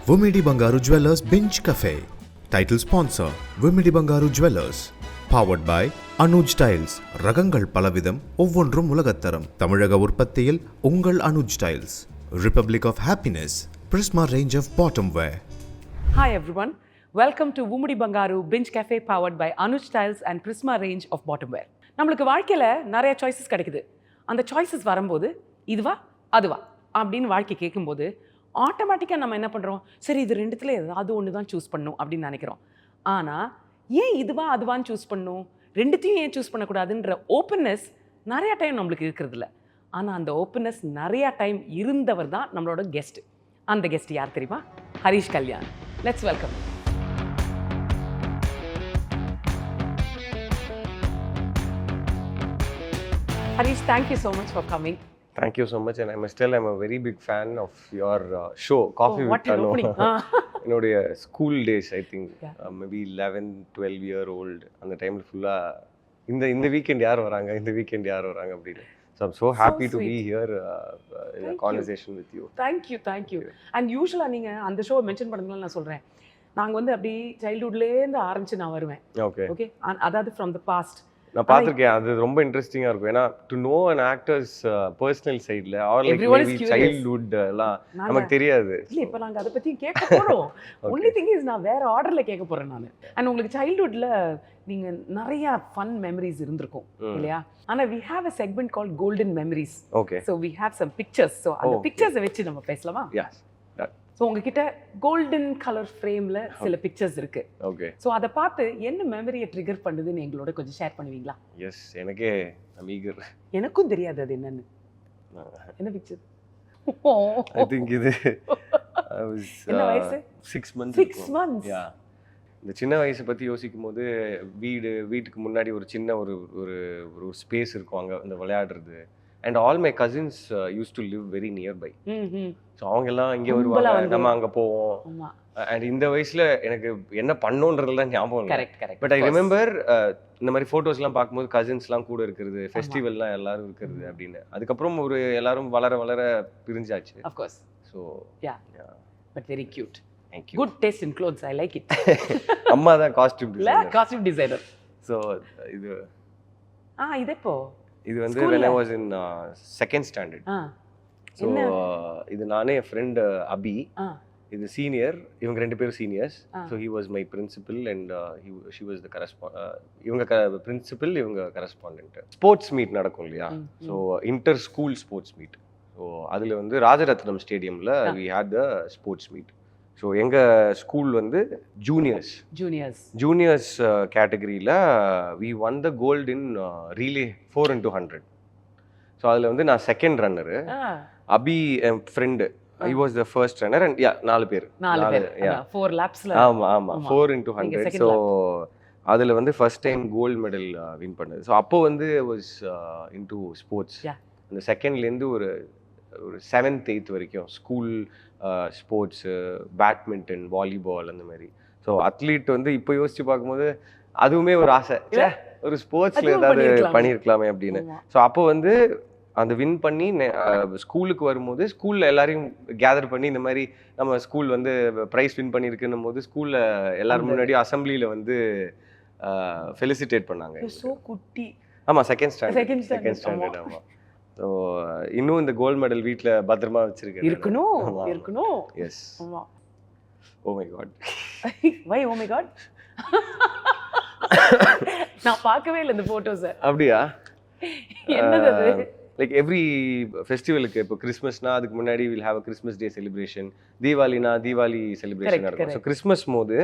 Vumidi Bangaru Jewellers Binge Cafe. Title sponsor Vumidi Bangaru Jewellers. Powered by Anuj Tiles. ரகங்கள் பலவிதம் ஒவ்வொன்றும் உலகத்தரம். தமிழக உற்பத்தியில் உங்கள் Anuj tiles. Republic of Happiness. Prisma range of bottom wear. Hi everyone. Welcome to Vumidi Bangaru Binge Cafe powered by Anuj Tiles and Prisma range of bottom wear. நம்மளுக்கு வாழ்க்கையில் நிறைய choices கிடைக்குது. அந்த சாய்ஸஸ் வரும்போது இதுவா அதுவா அப்படின்னு வாழ்க்கை கேட்கும்போது ஆட்டோமேட்டிக்காக நம்ம என்ன பண்ணுறோம், சரி இது ரெண்டுத்தில் ஏதாவது ஒன்று தான் சூஸ் பண்ணணும் அப்படின்னு நினைக்கிறோம். ஆனால் ஏன் இதுவா அதுவான்னு சூஸ் பண்ணணும், ரெண்டுத்தையும் ஏன் சூஸ் பண்ணக்கூடாதுன்ற ஓப்பன்னஸ் நிறையா டைம் நம்மளுக்கு இருக்கிறது இல்லை. ஆனால் அந்த ஓப்பன்னஸ் நிறையா டைம் இருந்தவர் தான் நம்மளோட கெஸ்ட்டு. அந்த கெஸ்ட் யார் தெரியுமா? Harish Kalyan. Let's welcome. Harish, thank you so much for coming. Thank you so much, and I must tell I'm a very big fan of your show, Coffee with Tanu. என்னுடைய school days I think maybe 11-12-year-old அந்த டைமில் ஃபுல்லாக இந்த weekend யார் வராங்க அப்படின்னு. So I'm so happy to be here in a conversation with you. Thank you. And usually நீங்கள் அந்த ஷோவை மென்ஷன் பண்ணதுனால நான் சொல்கிறேன், நாங்கள் வந்து அப்படி சைல்ட்ஹுட்லேருந்து ஆரம்பித்து நான் வருவேன். ஓகே அதாவது ஃப்ரம் த பாஸ்ட் நான் பார்த்துருக்கேன். அது ரொம்ப இன்ட்ரெஸ்டிங்காக இருக்கும். ஏன்னா to know an actors personal சைடில் ஆர் லைக் மேபி சைல்ட்ஹுட் எல்லாம் நமக்கு தெரியாது. இல்லை, இப்போ நாங்கள் அதை பற்றி கேட்க போகிறோம். ஒன்லி திங் இஸ் நான் வேறு ஆர்டரில் கேட்க போகிறேன் நான். அண்ட் உங்களுக்கு சைல்ட்ஹுட்டில் நீங்கள் நிறையா ஃபன் மெமரிஸ் இருந்திருக்கும் இல்லையா? ஆனால் we have a segment call golden memories. Okay, so we have some pictures. So அந்த பிக்சர்ஸை வச்சு நம்ம பேசலாமா? எஸ். ஸோ உங்ககிட்ட கோல்டன் கலர் ஃப்ரேமில் சில பிக்சர்ஸ் இருக்கு. ஓகே, ஸோ அதை பார்த்து என்ன மெமரியை ட்ரிகர் பண்ணுதுன்னு எங்களோட கொஞ்சம் ஷேர் பண்ணுவீங்களா? எஸ், எனக்கே அமீகர். எனக்கும் தெரியாது அது என்னன்னு. என்ன பிக்சர்? ஐ திங்க் இது என்ன வயசு? 6 months. யா. இந்த சின்ன வயசை பற்றி யோசிக்கும் போது வீட்டுக்கு முன்னாடி ஒரு சின்ன ஒரு ஸ்பேஸ் இருக்கும், அங்கே இந்த விளையாடுறது. And all my cousins use to live very nearby. So அவங்க எல்லாம் இங்கே வருவாங்க, நம்ம அங்கே போவோம். அண்ட் இந்த வயசில் எனக்கு என்ன பண்ணோன்றதுலாம் ஞாபகம் இல்லை. பட் ஐ ரிமெம்பர் இந்த மாதிரி ஃபோட்டோஸ்லாம் பார்க்கும்போது கசின்ஸ்லாம் கூட இருக்கிறது, ஃபெஸ்டிவல்லாம் எல்லாரும் இருக்கிறது அப்படின்னு. அதுக்கப்புறம் எல்லாரும் வளர பிரிஞ்சாச்சு. So but very cute. Thank you. Good taste in clothes. I like it. அம்மா தான் காஸ்டியூம் டிசைனர். ஸோ இது இதெப்போ இது வந்து when I was in second standard. So இது நானே என் ஃப்ரெண்ட் அபி, இது சீனியர், இவங்க 2 பேரும் seniors. So he was my principal and she was the இவங்க பிரின்சிபல், இவங்க கரஸ்பாண்டன்ட். ஸ்போர்ட்ஸ் மீட் நடக்கும் இல்லையா? So inter school sports meet. So அதில் வந்து ராஜரத்னம் ஸ்டேடியமில் we had the sports meet. So எங்கள் ஸ்கூல் வந்து ஜூனியர்ஸ் கேட்டகரியில் we won the gold in relay 4x100. So அதில் வந்து நான் செகண்ட் ரன்னரு, அபி என் friend he was the first runner, and 4 பேர் 4 laps-ல. ஆமாம் 4x100. ஸோ அதில் வந்து first time gold medal win பண்ணது. ஸோ அப்போ வந்து வாஸ் இன்டு ஸ்போர்ட்ஸ். அந்த செகண்ட்லேருந்து ஒரு 7th 8th வரைக்கும் ஸ்கூல் ஸ்போர்ட்ஸு, பேட்மிண்டன், வாலிபால் அந்த மாதிரி. ஸோ அத்லீட் வந்து இப்போ யோசிச்சு பார்க்கும்போது அதுவுமே ஒரு ஆசை, ஒரு ஸ்போர்ட்ஸில் ஏதாவது பண்ணியிருக்கலாமே அப்படின்னு. ஸோ அப்போ வந்து அந்த வின் பண்ணி ஸ்கூலுக்கு வரும்போது ஸ்கூலில் எல்லாரையும் கேதர் பண்ணி இந்த மாதிரி நம்ம ஸ்கூல் வந்து ப்ரைஸ் வின் பண்ணியிருக்குன்னும் போது ஸ்கூலில் எல்லாரும் முன்னாடியும் அசம்பிளியில் வந்து ஃபெலிசிட்டேட் பண்ணாங்க. ஆமாம், செகண்ட் ஸ்டாண்டர்ட். ஆமாம். ஸோ இன்னும் இந்த கோல்டு மெடல் வீட்டில் பத்திரமா வச்சிருக்கேன். இருக்கணும். Yes. Oh my God. Why oh my God? நான் பார்க்கவே இல்லை இந்த ஃபோட்டோஸ். அப்படியா? என்னது அது? லைக் எவ்ரி ஃபெஸ்டிவலுக்கு, இப்போ கிறிஸ்மஸ்னா அதுக்கு முன்னாடி will have a Christmas Day celebration, தீபாவளினா தீபாவளி செலிப்ரேஷன் இருக்கும். ஸோ கிறிஸ்மஸ் போது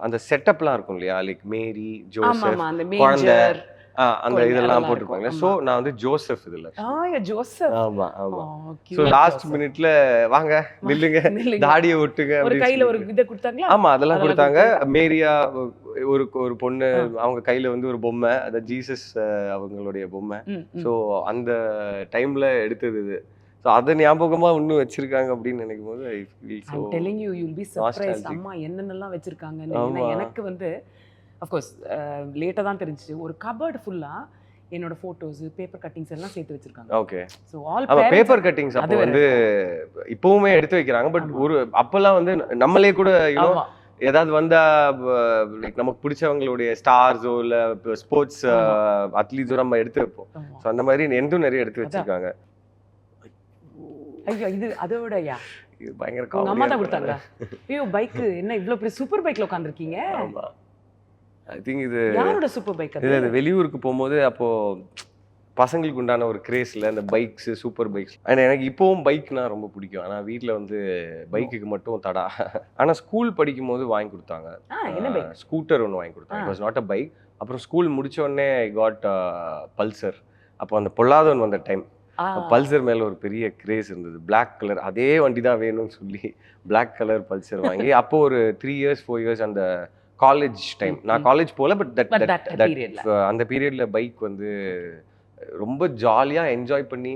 அந்த செட்டப்லாம் இருக்கும் இல்லையா? லைக் மேரி, ஜோசப், குழந்தை, அந்த இதெல்லாம் போட்டுருப்பாங்க. ஸோ நான் வந்து ஜோசப் இதில். ஆமாம். ஸோ லாஸ்ட் மினிட்ல வாங்க நில்லுங்க, தாடியை விட்டுங்க, கையில் ஒரு இதை கொடுத்தாங்க. ஆமாம், அதெல்லாம் கொடுத்தாங்க. மேரியா ஒரு பொண்ணு, அவங்க கையில் வந்து ஒரு பொம்மை, அது ஜீசஸ் அவங்களுடைய பொம்மை. ஸோ அந்த டைம்ல எடுத்தது இது. ஸோ அதை ஞாபகமாக இன்னும் வச்சிருக்காங்க அப்படின்னு நினைக்கும் போது I feel so telling you will be surprised. அம்மா என்னென்னலாம் வச்சிருக்காங்கன்னு. எனக்கு வந்து அஃப்கோர்ஸ் லேட்டாக தான் தெரிஞ்சிச்சு. ஒரு கபர்டு ஃபுல்லாக என்னோட போட்டோஸ் பேப்பர் கட்டிங்ஸ் எல்லாம் சேர்த்து வச்சிருக்காங்க. ஓகே. ஸோ ஆல் ஆமா, பேப்பர் கட்டிங்ஸ் அப்போ வந்து இப்பவுமே எடுத்து வைக்கிறாங்க. பட் ஒரு அப்பெல்லாம் வந்து நம்மளே கூட ஏதாவது வந்தா லைக் நமக்கு பிடிச்சவங்களுடைய ஸ்டார்ஸோ இல்ல ஸ்போர்ட்ஸ் அத்லீட்ஸோ நம்ம எடுத்து வைப்போம். ஸோ அந்த மாதிரி எந்தும் நிறைய எடுத்து வச்சிருக்காங்க. ஐயோ இது அதோடயா இது பயங்கர அம்மா தான் கொடுத்தாங்களா? ஐயோ பைக் என்ன இவ்வளவு பெரிய சூப்பர் பைக்ல உட்காந்துருக்கீங்க? ஆமா, ஐ திங்க் இது யாரோட சூப்பர் பைக்? இது வெளியூருக்கு போகும்போது அப்போ பசங்களுக்கு உண்டான ஒரு கிரேஸ்ல இந்த பைக்ஸ் சூப்பர் பைக்ஸ். அண்ட் எனக்கு இப்போவும் பைக்னா ரொம்ப பிடிக்கும். ஆனால் வீட்டில் வந்து பைக்குக்கு மட்டும் தடா. ஆனால் ஸ்கூல் படிக்கும் போது வாங்கி கொடுத்தாங்க. ஸ்கூட்டர் ஒன்று வாங்கி கொடுத்தாங்க. It was not a bike. அப்புறம் ஸ்கூல் முடிச்ச உடனே ஐ காட் பல்சர். அப்போ அந்த பொல்லாதவன் வந்த டைம் பல்சர் மேல ஒரு பெரிய கிரேஸ் இருந்தது. பிளாக் கலர் அதே வண்டி தான் வேணும்னு சொல்லி பிளாக் கலர் பல்சர் வாங்கி அப்போ ஒரு 3 years 4 years அந்த காலேஜ் டைம். நான் காலேஜ் போகல, பட் அந்த பீரியட்ல பைக் வந்து ரொம்ப ஜாலியா என்ஜாய் பண்ணி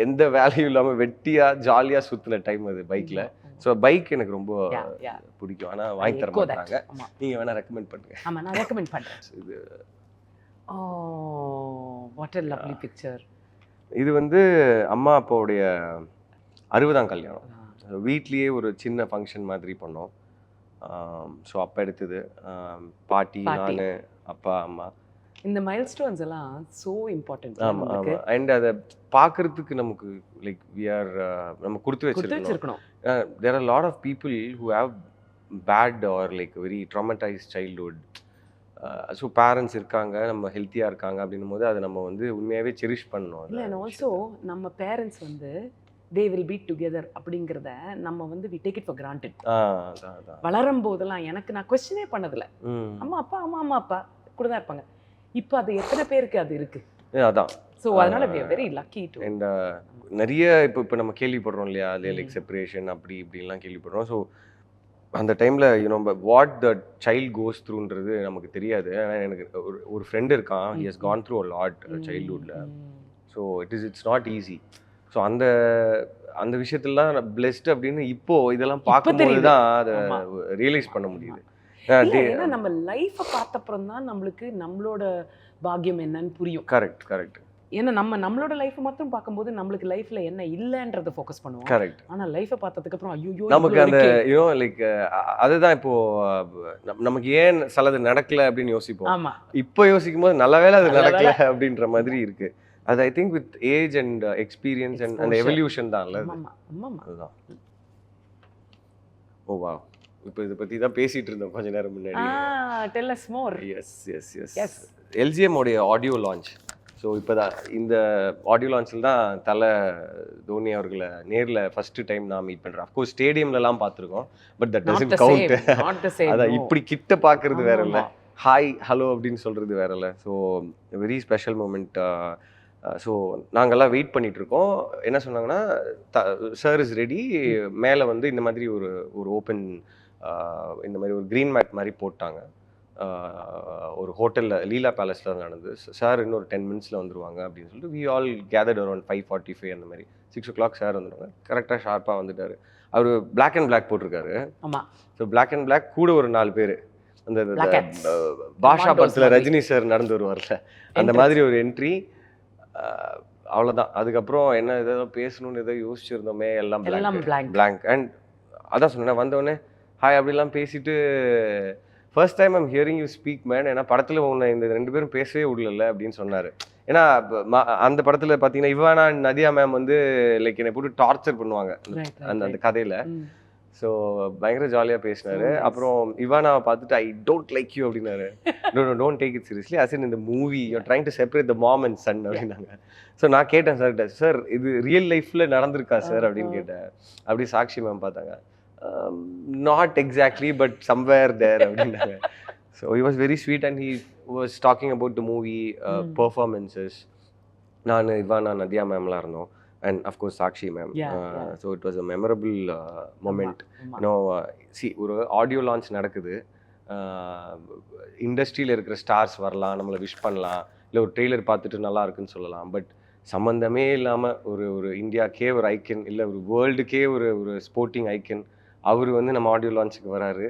எந்த வேலையும் இல்லாம வெட்டியா ஜாலியா சுத்தின டைம் அது பைக்ல. ஸோ பைக் எனக்கு ரொம்ப பிடிக்கும். ஆனா வாங்கி தர மாட்டாங்க. நீங்க வேணா ரெக்கமெண்ட் பண்ணுங்க. ஆமா, நான் ரெக்கமெண்ட் பண்றேன். இது வாட் எ லவ்லி பிக்சர். இது வந்து அம்மா அப்பாவுடைய 60ஆம் கல்யாணம். வீட்லேயே ஒரு சின்ன ஃபங்க்ஷன் மாதிரி பண்ணோம். ஸோ அப்போ எடுத்தது பாட்டி, நான், அப்பா, அம்மா. இந்த மைல்ஸ்டோன்ஸ் எல்லாம் ஸோ இம்பார்ட்டன்ட். ஆமாம் ஆமாம். அண்ட் அதை பார்க்குறதுக்கு நமக்கு லைக் நம்ம கொடுத்து வச்சிருக்கணும். There are lot of people who have bad or like very traumatised childhood. So parents இருக்காங்க, நம்ம ஹெல்த்தியாக இருக்காங்க அப்படின்னும் போது அதை நம்ம வந்து உண்மையாகவே செரிஷ் பண்ணணும். இல்லை, ஆல்சோ நம்ம பேரண்ட்ஸ் வந்து they will be together அப்படிங்கிறத நம்ம வந்து we take it for granted. வளரும் போதெல்லாம் எனக்கு நான் கொஸ்டினே பண்ணதில்ல. அம்மா அப்பா கூட தான் இருப்பாங்க. இப்போ அது எத்தனை பேருக்கு அது இருக்கு? அதான். ஸோ அதனால we are very lucky to. And நிறைய இப்போ நம்ம கேள்விப்படுறோம் இல்லையா, லைக் செப்பரேஷன் அப்படி இப்படின்லாம் கேள்விப்படுறோம். ஸோ அந்த டைமில் you know what the child goes த்ரூன்றது நமக்கு தெரியாது. ஆனால் எனக்கு ஒரு ஃப்ரெண்ட் இருக்கான், he has gone through a lot சைல்ட்ஹுட்டில். So it's not easy. So அந்த விஷயத்துலாம் நான் பிளெஸ்ட் அப்படின்னு இப்போ இதெல்லாம் பார்க்கும்போது தான் அதை ரியலைஸ் பண்ண முடியுது. ஏன்னா நம்ம லைஃப்பை பார்த்தப்புறம் தான் நம்மளுக்கு நம்மளோட பாக்கியம் என்னன்னு புரியும். கரெக்ட். ஏன்னா நம்மளோட லைஃப் மட்டும் பார்க்கும்போது நம்மளுக்கு லைஃப்ல என்ன இல்லைன்றத ஃபோக்கஸ் பண்ணுவோம். கரெக்ட். ஆனா லைஃபை பார்த்ததுக்கு அப்புறம் ஐயோ நமக்கு அந்த லைக் அதுதான் இப்போ நமக்கு ஏன் சிலது நடக்கல அப்படின்னு யோசிப்போம். ஆமா, இப்போ யோசிக்கும் போது நல்ல வேளை அது நடக்கல அப்படின்ற மாதிரி இருக்கு. அது I think with age and experience and அந்த எவல்யூஷன் தான். அதுதான். ஓ வாவ், இப்போ இதை பற்றி தான் பேசிட்டு இருந்தோம் கொஞ்ச நேரம் முன்னாடி. Tell us more. Yes LGM உடைய ஆடியோ லான்ச். ஸோ இப்போ தான் இந்த ஆடியோ லான்ச்சில் தான் தலை தோனி அவர்களை நேரில் ஃபர்ஸ்ட் டைம் நான் மீட் பண்ணுறேன். அஃப்கோர்ஸ் ஸ்டேடியம்லலாம் பார்த்துருக்கோம், பட் தட் டசன்ட் கவுண்ட். அதான் இப்படி கிட்ட பார்க்குறது வேற இல்லை, ஹாய் ஹலோ அப்படின்னு சொல்கிறது வேற இல்லை. So very special moment. So நாங்கள்லாம் வெயிட் பண்ணிகிட்ருக்கோம். என்ன சொன்னாங்கன்னா, சார் இஸ் ரெடி, மேலே வந்து இந்த மாதிரி ஒரு ஓப்பன் இந்த மாதிரி ஒரு க்ரீன் மேட் மாதிரி போட்டாங்க. ஒரு ஹோட்டலில் லீலா பேலஸில் நடந்தது. சார் இன்னொரு 10 minutes வந்துடுவாங்க அப்படின்னு சொல்லிட்டு வி ஆல் கேதர்ட் அரௌண்ட் 5:45 அந்த மாதிரி. 6 o'clock சார் வந்துடுவாங்க. கரெக்டாக ஷார்ப்பாக வந்துட்டார். அவர் பிளாக் அண்ட் பிளாக் போட்டிருக்காரு. ஆமாம். ஸோ பிளாக் அண்ட் பிளாக் கூட ஒரு 4 பேர். அந்த பாஷா படத்தில் ரஜினி சார் நடந்து வருவார்ல, அந்த மாதிரி ஒரு என்ட்ரி. அவ்வளோதான். அதுக்கப்புறம் என்ன ஏதோ பேசணும்னு ஏதோ யோசிச்சுருந்தோமே, எல்லாம் பிளாங்க். அண்ட் அதான் சொன்னேன், வந்தோடனே ஹாய் அப்படிலாம் பேசிட்டு, first time I'm hearing you speak man, ஏன்னா படத்தில் உன்னை இந்த 2 பேரும் பேசவே விடல அப்படின்னு சொன்னார். ஏன்னா அந்த படத்தில் பார்த்தீங்கன்னா இவானா நதியா மேம் வந்து லைக் என்னை போட்டு டார்ச்சர் பண்ணுவாங்க அந்த கதையில். ஸோ பயங்கர ஜாலியாக பேசினாரு. அப்புறம் இவானாவை பார்த்துட்டு ஐ டோன்ட் லைக் யூ அப்படின்னாரு. Don't take it seriously, as in இந்த movie you trying to separate the mom and son அப்படின்னாங்க. ஸோ நான் கேட்டேன் சார் இது ரியல் லைஃப்பில் நடந்திருக்கா சார் அப்படின்னு கேட்டேன். அப்படி சாக்ஷி மேம் பார்த்தாங்க, நாட் எக்ஸாக்ட்லி பட் சம்வேர் தேர் அப்படின்னாங்க. So he was very sweet and he was talking about the movie performances. நான் இவானா நதியா மேம்லாம் இருந்தோம். And of course Sakshi ma'am. So it was a memorable moment. You know, see ஒரு audio launch நடக்குது, இண்டஸ்ட்ரியில் இருக்கிற stars வரலாம், நம்மளை wish பண்ணலாம், இல்லை ஒரு ட்ரெய்லர் பார்த்துட்டு நல்லா இருக்குன்னு சொல்லலாம். பட் சம்மந்தமே இல்லாமல் ஒரு இந்தியாக்கே ஒரு ஐக்கன், இல்லை ஒரு வேர்ல்டுக்கே ஒரு ஸ்போர்ட்டிங் ஐக்கன் அவர் வந்து நம்ம ஆடியோ லான்ச்சுக்கு வராரு.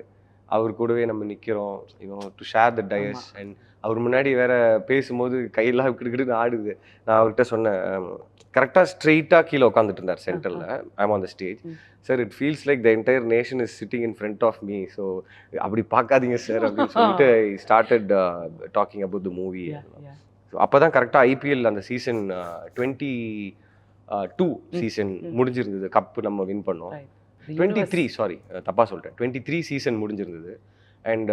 அவர் கூடவே நம்ம நிற்கிறோம், you know, to share the dais. And அவர் முன்னாடி வேற பேசும்போது கையெல்லாம் கிடுக்கிட்டு ஆடுது. நான் அவர்கிட்ட சொன்னேன், கரெக்டாக ஸ்ட்ரெயிட்டாக கீழே உட்காந்துட்டு இருந்தார் சென்டரில். I'm on the stage. Sir it feels like the entire nation is sitting in front of me. So அப்படி பார்க்காதீங்க சார் அப்படின்னு சொல்லிட்டு started talking about the movie. So அப்போ தான் கரெக்டாக ஐபிஎல் அந்த சீசன் 22 சீசன் முடிஞ்சிருந்தது. கப்பு நம்ம வின் பண்ணோம். 23 சாரி தப்பாக சொல்லிட்டேன், 23 சீசன் முடிஞ்சிருந்தது. அண்ட்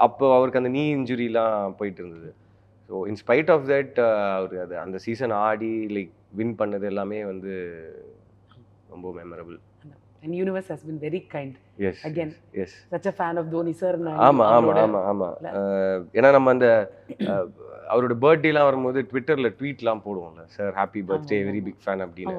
அப்போ அவருக்கு அந்த நீ இன்ஜுரிலாம் போயிட்டு இருந்தது. ஸோ இன்ஸ்பைட் ஆஃப் தட் அவர் அது அந்த சீசன் ஆடி லைக் வின் பண்ணது எல்லாமே வந்து ரொம்ப memorable. And universe has been very kind. Yes. Again. Yes. Such a fan of Dhoni sir. ஆமா. ஏன்னா நம்ம அந்த அவரோட பர்த்டேலாம் வரும்போது ட்விட்டர்ல ட்வீட்லாம் போடுவோம்ல, sir happy birthday very big fan அப்படின்னு.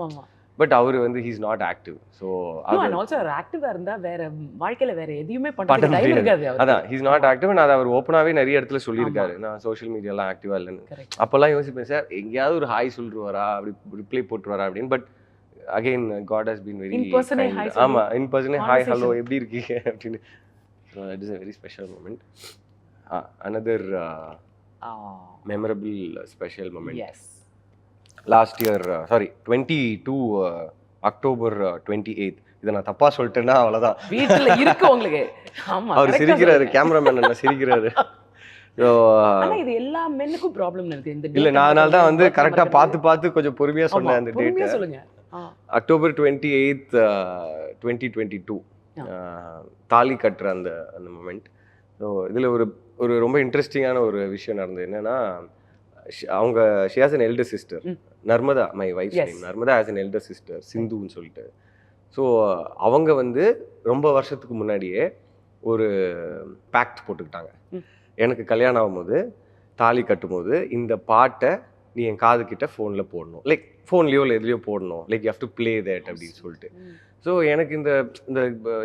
பட் அவர் வந்து he is not active. So and also அவர் ஆக்டிவா இருந்தா வேற வாழ்க்கையில வேற எதுவுமே பண்ண டைம் இருக்காது. அதான் ஹி இஸ் நாட் ஆக்டிவ். நான் அவர் ஓப்பனாவே நிறைய இடத்துல சொல்லியிருக்காரு, நான் சோஷியல் மீடியாலாம் ஆக்டிவா இல்லைன்னு. அப்போல்லாம் யோசிப்பேன், சார் எங்கேயாவது ஒரு ஹாய் சொல்லிடுவாரா, அப்படி ரிப்ளை போட்டுருவாரா அப்படின்னு. But again God has been very kind. ஆமா, இன் பர்சனே ஹாய் ஹலோ எப்படி இருக்கீங்க அப்படின்னு. So that is a very special moment. Another memorable special moment. Yes. Last year 22 October 28th. இதை நான் தப்பா சொல்லிட்டேன்னா அவ்வளோதான். வீட்டில் இருக்கு உங்களுக்கு. ஆமா, அவர் சிரிக்கிறாரு, கேமராமேன் என்ன சிரிக்கிறாரு. இது எல்லா மென்னுக்கும் ப்ராப்ளம் இருக்கு இந்த. இல்ல, நான் அதனால தான் வந்து கரெக்டா பார்த்து கொஞ்சம் பொறுமையா சொன்னேன் அந்த டேட். சொல்லுங்க. அக்டோபர் 28th 2022 தாலி கட்டுற அந்த மொமெண்ட். ஸோ இதில் ஒரு ரொம்ப இன்ட்ரெஸ்டிங்கான ஒரு விஷயம் நடந்தது. என்னன்னா, அவங்க she has an elder sister, Narmada, my wife name Narmada has an elder sister சிந்துன்னு சொல்லிட்டு. ஸோ அவங்க வந்து ரொம்ப வருஷத்துக்கு முன்னாடியே ஒரு பேக்ட் போட்டுக்கிட்டாங்க. எனக்கு கல்யாணம் ஆகும்போது தாலி கட்டும்போது இந்த பாட்டை நீ என் காது கிட்ட ஃபோனில் போடணும், லைக் ஃபோன்லேயோ இல்லை எதுலேயோ போடணும், like you have to play that அப்படின்னு சொல்லிட்டு. ஸோ எனக்கு இந்த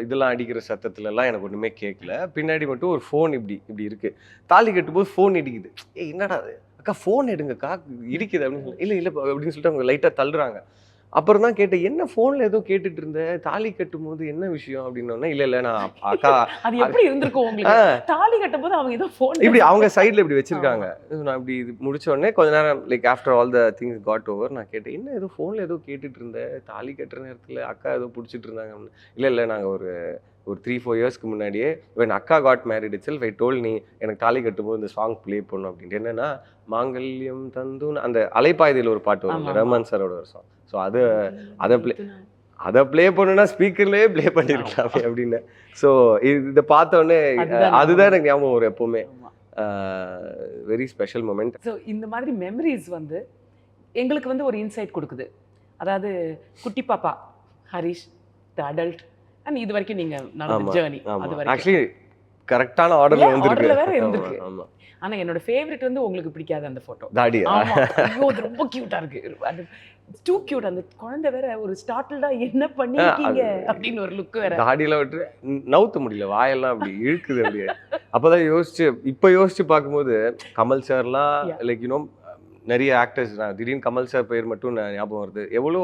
இதெல்லாம் அடிக்கிற சத்தத்துலலாம் எனக்கு ஒன்றுமே கேட்கல. பின்னாடி மட்டும் ஒரு ஃபோன் இப்படி இருக்குது. தாலி கட்டும்போது ஃபோன் இடிக்குது. என்னடா அது அக்கா, ஃபோன் எடுங்கக்கா, இடிக்குது அப்படின்னு. இல்லை அப்படின்னு சொல்லிட்டு அவங்க லைட்டாக தள்ளுறாங்க. அப்புறம் தான் கேட்டேன், என்ன ஃபோனில் ஏதோ கேட்டுட்டு இருந்தேன், தாலி கட்டும் போது என்ன விஷயம் அப்படின்னோடனே, இல்லை நான் அக்கா அது எப்படி இருந்திருக்கும் உங்களுக்கு, தாலி கட்டும் போது அவங்க ஏதோ ஃபோன் இப்படி அவங்க சைடில் இப்படி வச்சிருக்காங்க. நான் இப்படி இது முடிச்ச உடனே கொஞ்ச நேரம் like after all the things got over, நான் கேட்டேன், என்ன ஏதோ ஃபோனில் ஏதோ கேட்டுட்டு இருந்தேன், தாலி கட்டுற நேரத்தில் அக்கா ஏதோ பிடிச்சிட்டு இருந்தாங்க அப்படின்னு. இல்லை நாங்கள் ஒரு 3-4 இயர்ஸ்க்கு முன்னாடியே when அக்கா got married itself I told நீ எனக்கு தாலி கட்டும்போது இந்த சாங் ப்ளே பண்ணும் அப்படின்ட்டு. என்னன்னா, மாங்கல்யம் தந்துன்னு அந்த அலைப்பாய்தியில் ஒரு பாட்டு வரும், ரஹ்மான் சாரோட ஒரு சாங். ஸோ அதை ப்ளே பண்ணுன்னா ஸ்பீக்கர்லேயே ப்ளே பண்ணியிருக்கலாமே அப்படின்னு. ஸோ இதை பார்த்தோன்னே அதுதான் எனக்கு ஞாபகம் வரும் எப்போவுமே. Very special moment. ஸோ இந்த மாதிரி மெமரிஸ் வந்து எங்களுக்கு வந்து ஒரு இன்சைட் கொடுக்குது. அதாவது குட்டி பாப்பா ஹரிஷ், த அடல்ட், அண்ட் இது வரைக்கும் நீங்க நடந்த ஜர்னி, அது வரைக்கும் ஆக்சுவலி கரெக்டான ஆர்டர்ல வந்திருக்கு. வேற இருந்திருக்கு. ஆனா என்னோட ஃபேவரட் வந்து உங்களுக்கு பிடிக்காத அந்த போட்டோ தாடி. ஐயோ, அது ரொம்ப கியூட்டா இருக்கு. அது டூ கியூட். அந்த குழந்தை வேற ஒரு ஸ்டார்டல்டா என்ன பண்ணிருக்கீங்க அப்படின்னு ஒரு லுக் வேற. தாடியில விட்டு நவுத்த முடியல, வாயெல்லாம் அப்படி இழுக்குது அப்படியே. அப்பதான் யோசிச்சு பார்க்கும்போது கமல் சார்லாம் லைக் யூனோ நிறைய ஆக்டர்ஸ், திடீர்னு கமல் சார் பேர் மட்டும் ஞாபகம் வருது. எவ்வளோ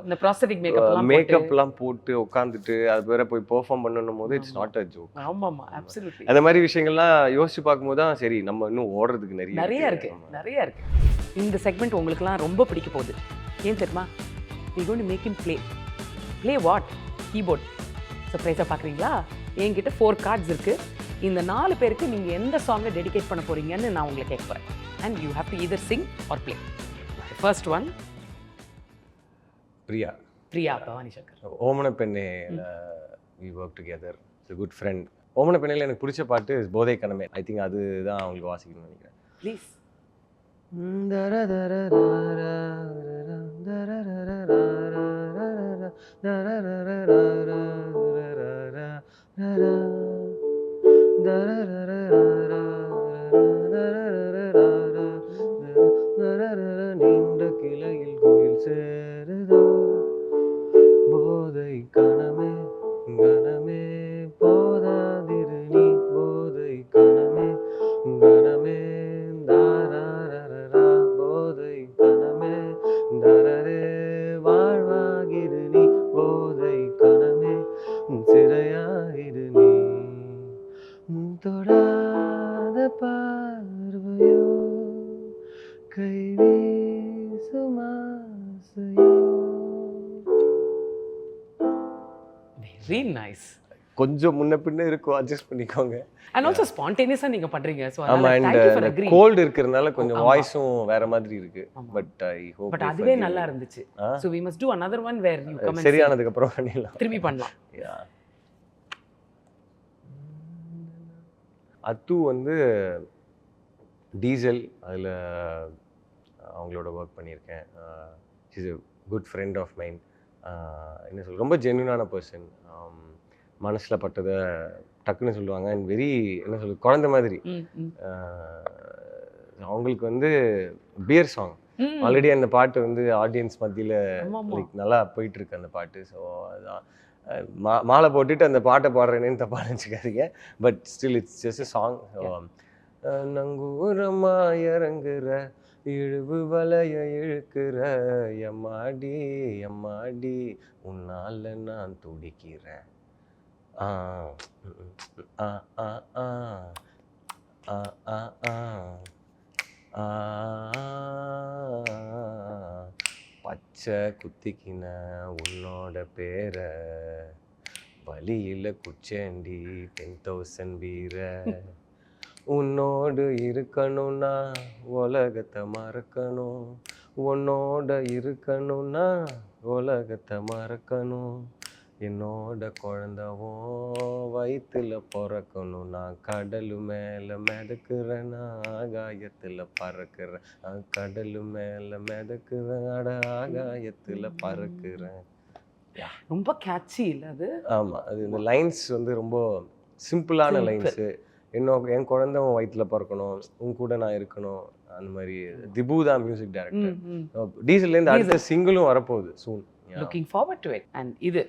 இந்த ப்ராஸ்தட்டிக் மேக்கப்லாம் போட்டு உட்காந்துட்டு அது வேற போய் பெர்ஃபார்ம் பண்ணணும் போது இட்ஸ் நாட் அ ஜோக். ஆமாமா, அப்சல்யூட்லி. அந்த மாதிரி விஷயங்கள்லாம் யோசிச்சு பார்க்கும்போது தான் சரி, நம்ம இன்னும் ஓடுறதுக்கு நிறைய இருக்கு. இந்த செக்மெண்ட் உங்களுக்குலாம் ரொம்ப பிடிக்க போகுது. ஏன் தெரியுமா? we going to make him play what? Keyboard. சர்ப்ரைஸாக பார்க்குறீங்களா? என்கிட்ட 4 கார்ட்ஸ் இருக்கு. இந்த 4 பேருக்கு நீங்க எந்த சாங்கை டெடிகேட் பண்ண போறீங்கன்னு நான் உங்களை கேட்க போறேன். And you have to either sing or play. The first one, Priya Bhavani Shankar. ஓமன பெண்ணே, we work together. It's a good friend. ஓமன பெண்ணையில் எனக்கு பிடிச்ச பாட்டு போதை கனமே. ஐ திங்க் அதுதான் அவங்களுக்கு வாசிக்கணும்னு நினைக்கிறேன். ப்ளீஸ். நீண்ட கிளையில் கோயில் சேருதோ போதை கனமே கனமே போதாதிரு நீ போதை கனமே கனமே தாரா போதை கனமே வெரி நைஸ். கொஞ்சம் முன்ன பின்ன இருக்கும், அட்ஜஸ்ட் பண்ணிக்கோங்க. அண்ட் ஆல்சோ ஸ்பான்டேனியஸா நீங்க பண்றீங்க. சோ ஆமா, thank you for and agreeing. Cold இருக்கிறதுனால கொஞ்சம் வாய்ஸும் வேற மாதிரி இருக்கு. பட் ஐ ஹோப் பட் அதுவே நல்லா இருந்துச்சு. So we must do another one where you come and சரியானதுக்கு அப்புறம் பண்ணிடலாம். திரும்பி பண்ணலாம். அத்து வந்து டீசல் அதில் அவங்களோட ஒர்க் பண்ணியிருக்கேன். Is a good friend of mind. என்ன சொல்ல, ரொம்ப ஜென்யூனான பர்சன். மனசில் பட்டதை டக்குன்னு சொல்லுவாங்க. அண்ட் வெரி என்ன சொல்ல, குழந்தை மாதிரி. அவங்களுக்கு வந்து பியர் சாங் ஆல்ரெடி அந்த பாட்டு வந்து ஆடியன்ஸ் மத்தியில் நல்லா போயிட்டு இருக்கு அந்த பாட்டு. ஸோ அதுதான் மாலை போட்டுட்டு அந்த பாட்டை பாடுறேன்னு தப்பாக நினச்சிக்காதீங்க. But still it's just a song. நங்கூரமா இறங்குற இழுவு வலைய இழுக்கிற எம்மாடி எம்மாடி உன்னால நான் துடிக்கிறேன். பச்சை குத்திக்கின உன்னோட பேரை வழியில் குச்சேண்டி 10,000 வீர. உன்னோடு இருக்கணும்னா உலகத்தை மறக்கணும், உன்னோட இருக்கணும்னா உலகத்தை மறக்கணும். என்னோட குழந்தவும் வயிற்றுல பிறக்கணும். நான் கடலு மேலே மிதக்குறேன், நான் ஆகாயத்தில் பறக்கிறேன். நான் கடலு மேலே மிதக்குறேன், அட ஆகாயத்தில் பறக்கிறேன். ரொம்ப கேட்சி இல்லை அது? ஆமாம், அது இந்த லைன்ஸ் வந்து ரொம்ப சிம்பிளான லைன்ஸு. என் குழந்தைவும் வயிற்றுல பிறக்கணும், உன் கூட நான் இருக்கணும். அந்த மாதிரி திபு தான் மியூசிக் டைரக்டர். டீசல்லேருந்து அடுத்த சிங்கிளும் வரப்போகுது soon. Looking forward to it. And இது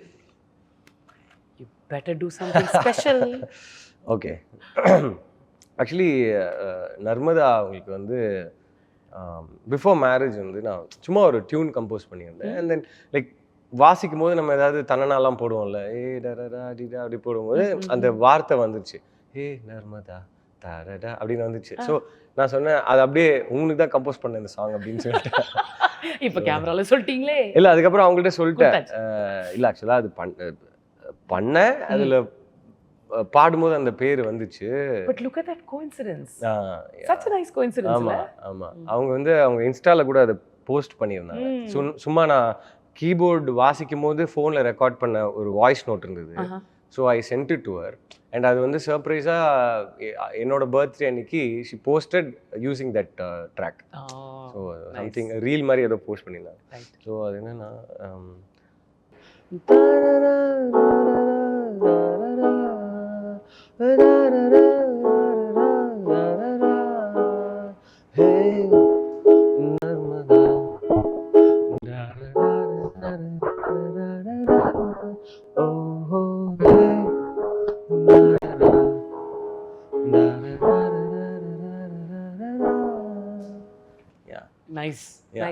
you better do something special. Okay, actually Narmada அவங்களுக்கு வந்து பிஃபோர் மேரேஜ் வந்து நான் சும்மா ஒரு டியூன் கம்போஸ் பண்ணியிருந்தேன். அண்ட் தென் லைக் வாசிக்கும் போது நம்ம ஏதாவது தன்னனாலாம் போடுவோம்ல, டரடா டிடா அப்படி போடும்போது அந்த வார்த்தை வந்துச்சு, நர்மதா தரடா அப்படின்னு வந்துச்சு. ஸோ நான் சொன்னேன், அது அப்படியே உங்களுக்கு தான் கம்போஸ் பண்ணேன் இந்த சாங் அப்படின்னு சொல்லிட்டு. இப்போ கேமரால சொல்லிட்டீங்களே? இல்லை, அதுக்கப்புறம் அவங்கள்ட்ட சொல்லிட்டேன். இல்லை, ஆக்சுவலாக அது பண்ணேன், அதில் பாடும்போது அந்த பேர் வந்துச்சு. But look at that coincidence. such a nice coincidence. ஆமா ஆமா, அவங்க வந்து அவங்க இன்ஸ்டால கூட அதை போஸ்ட் பண்ணியிருந்தாங்க. சும்மா நான் கீபோர்டு வாசிக்கும் போது ஃபோனில் ரெக்கார்ட் பண்ண ஒரு வாய்ஸ் நோட் இருந்தது. So I sent it to her. And அது வந்து சர்ப்ரைஸாக என்னோட பர்த்டே அன்னைக்கு she posted using that track. So something reel மாதிரி ஏதோ போஸ்ட் பண்ணியிருந்தாங்க. ஸோ அது என்னன்னா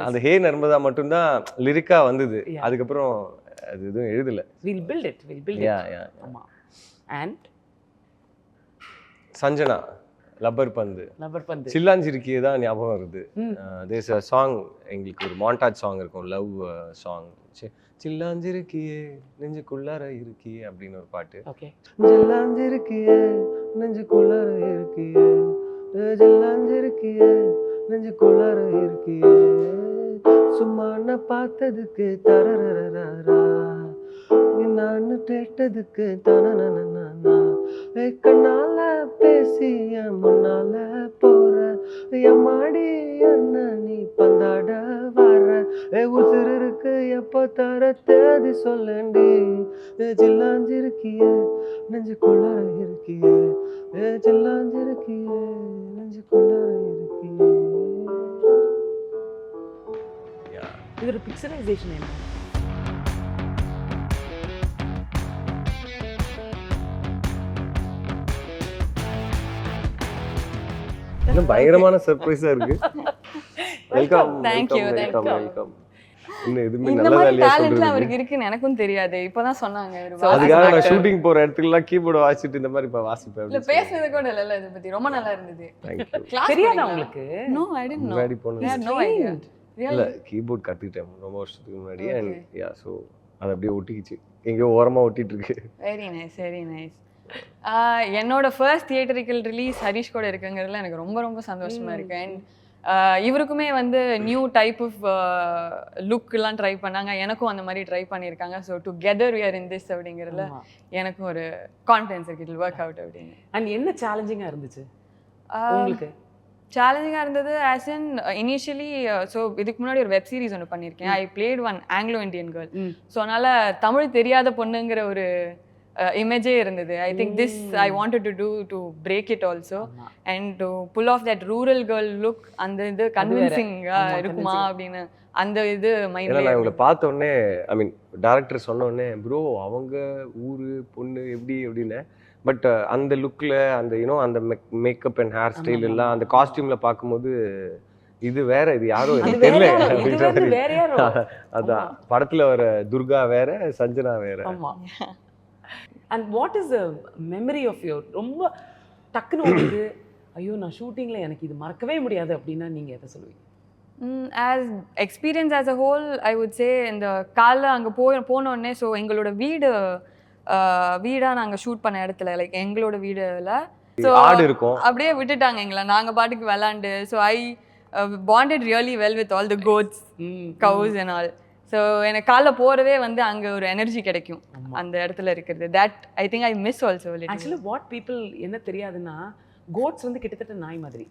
அந்த ஹே நர்மதா மட்டும்தான் லிரிக்கா வந்தது. அதுக்கப்புறம் அது எதுவும் எழுதல. We'll build it. ஆமா. And சஞ்சனா லப்பர் பந்து சில்லாஞ்சிருக்கியே தான் ஞாபகம் வருது. தேர்ஸ் a சாங், எங்களுக்கு ஒரு மாண்டாஜ் சாங் இருக்கும், லவ் சாங். சில்லாஞ்சிருக்கியே நெஞ்சுக்குள்ளார இருக்கியே அப்படின்னு ஒரு பாட்டு. சில்லாஞ்சிருக்கியே நெஞ்சுக்குள்ளார இருக்கியே, சில்லாஞ்சிருக்கியே நெஞ்சுக்குள்ளார இருக்கியே, சும்மா நான் பார்த்ததுக்கு தரரரரா, நான் கேட்டதுக்கு தனனனனா, கண்ணால பேசி என் முன்னால போற, என் மாடி என்ன நீ பந்தாட வர, உசுறு இருக்கு எப்போ தர தேதி சொல்லண்டி, சில்லாஞ்சிருக்கியே நெஞ்சுக்குள்ளார இருக்கியே, சில்லாஞ்சிருக்கியே நெஞ்சுக்குள்ளார இருக்கியே. இதோட பிக்சரைசேஷன் என்ன? இன்னும் பயங்கரமான சர்ப்ரைஸா இருக்கு. வெல்கம். Thank you. வெல்கம். இன்னும் எதுமே இந்த நல்ல மாதிரி வேலையா டேலண்ட்ல சொல்றீங்க. அவருக்கு இருக்குன்னு எனக்கும் தெரியாது. இப்பதான் சொன்னாங்க. அதுக்காக நான் ஷூட்டிங் போற இடத்துக்குலாம் கீபோர்டு வாசிச்சிட்டு இந்த மாதிரி இப்ப வாசிப்பேன். இல்ல பேசுனது கூட இல்ல, இத பத்தி ரொம்ப நல்லா இருந்தது. Thank you. தெரியாதா உங்களுக்கு? No, I didn't know. முன்னாடி போனது. I had no idea. இல்லை கீபோர்ட் கற்றுக்கிட்டேன் ரொம்ப வருஷத்துக்கு முன்னாடி. அண்ட் யா ஸோ அது அப்படியே ஒட்டிக்கிச்சு, எங்கேயோ ஓரமாக ஒட்டிட்டு இருக்கு. Very nice very nice. என்னோட ஃபர்ஸ்ட் தியேட்டரிக்கல் ரிலீஸ் ஹரிஷ் கூட இருக்குங்கிறதுல எனக்கு ரொம்ப ரொம்ப சந்தோஷமா இருக்கு. அண்ட் இவருக்குமே வந்து நியூ டைப் ஆஃப் லுக்லாம் ட்ரை பண்ணாங்க, எனக்கும் அந்த மாதிரி ட்ரை பண்ணியிருக்காங்க. So together we are in this அப்படிங்கிறதுல எனக்கும் ஒரு கான்ஃபிடன்ஸ் இருக்கு, இட் வில் ஒர்க் அவுட் அப்படின்னு. அண்ட் என்ன சேலஞ்சிங்காக இருந்துச்சு உங்களுக்கு? சேலஞ்சிங்காக இருந்தது ஆஸ் இன் இனிஷியலி. ஸோ இதுக்கு முன்னாடி ஒரு வெப் சீரிஸ் ஒன்று பண்ணியிருக்கேன். I played one Anglo Indian girl. So அதனால் தமிழ் தெரியாத பொண்ணுங்கிற ஒரு இமேஜே இருந்தது. I think this I wanted to do to break it also and to pull off that rural girl look. அந்த இது கன்வின்சிங்காக இருக்குமா அப்படின்னு அந்த இது மைண்டில். நான் இவங்களை பார்த்த உடனே ஐ மீன் டேரக்டர் சொன்ன உடனே ப்ரோ அவங்க ஊர் பொண்ணு எப்படி அப்படின்னு. பட் அந்த லுக்கில் அந்த யூனோ அந்த மேக்கப் அண்ட் ஹேர் ஸ்டைல் எல்லாம் அந்த காஸ்டியூமில் பார்க்கும்போது இது வேற, இது யாரோ எனக்கு தெரியல அப்படின்ற மாதிரி. அதான் படத்தில் வர துர்கா வேற, சஞ்சனா வேற. And what is the memory of your ரொம்ப டக்குன்னு உங்களுக்கு ஐயோ நான் ஷூட்டிங்கில் எனக்கு இது மறக்கவே முடியாது அப்படின்னா நீங்கள் எதை சொல்லுவீங்க? As experience as a whole I would say இந்த காலைல அங்கே போனோடனே ஸோ எங்களோட வீடாக நாங்கள் ஷூட் பண்ண இடத்துல லைக் எங்களோட வீடில் ஸோ ஆடு இருக்கும் அப்படியே விட்டுட்டாங்க எங்களை, நாங்கள் பாட்டுக்கு விளாண்டு. So I bonded really well with all the goats cows and all. ஸோ எனக்கு காலைல போகிறதே வந்து அங்கே ஒரு எனர்ஜி கிடைக்கும் அந்த இடத்துல இருக்கிறது. That I think I miss also. Actually what people என்ன தெரியாதுன்னா கோட்ஸ் வந்து கிட்டத்தட்ட நாய் மாதிரி.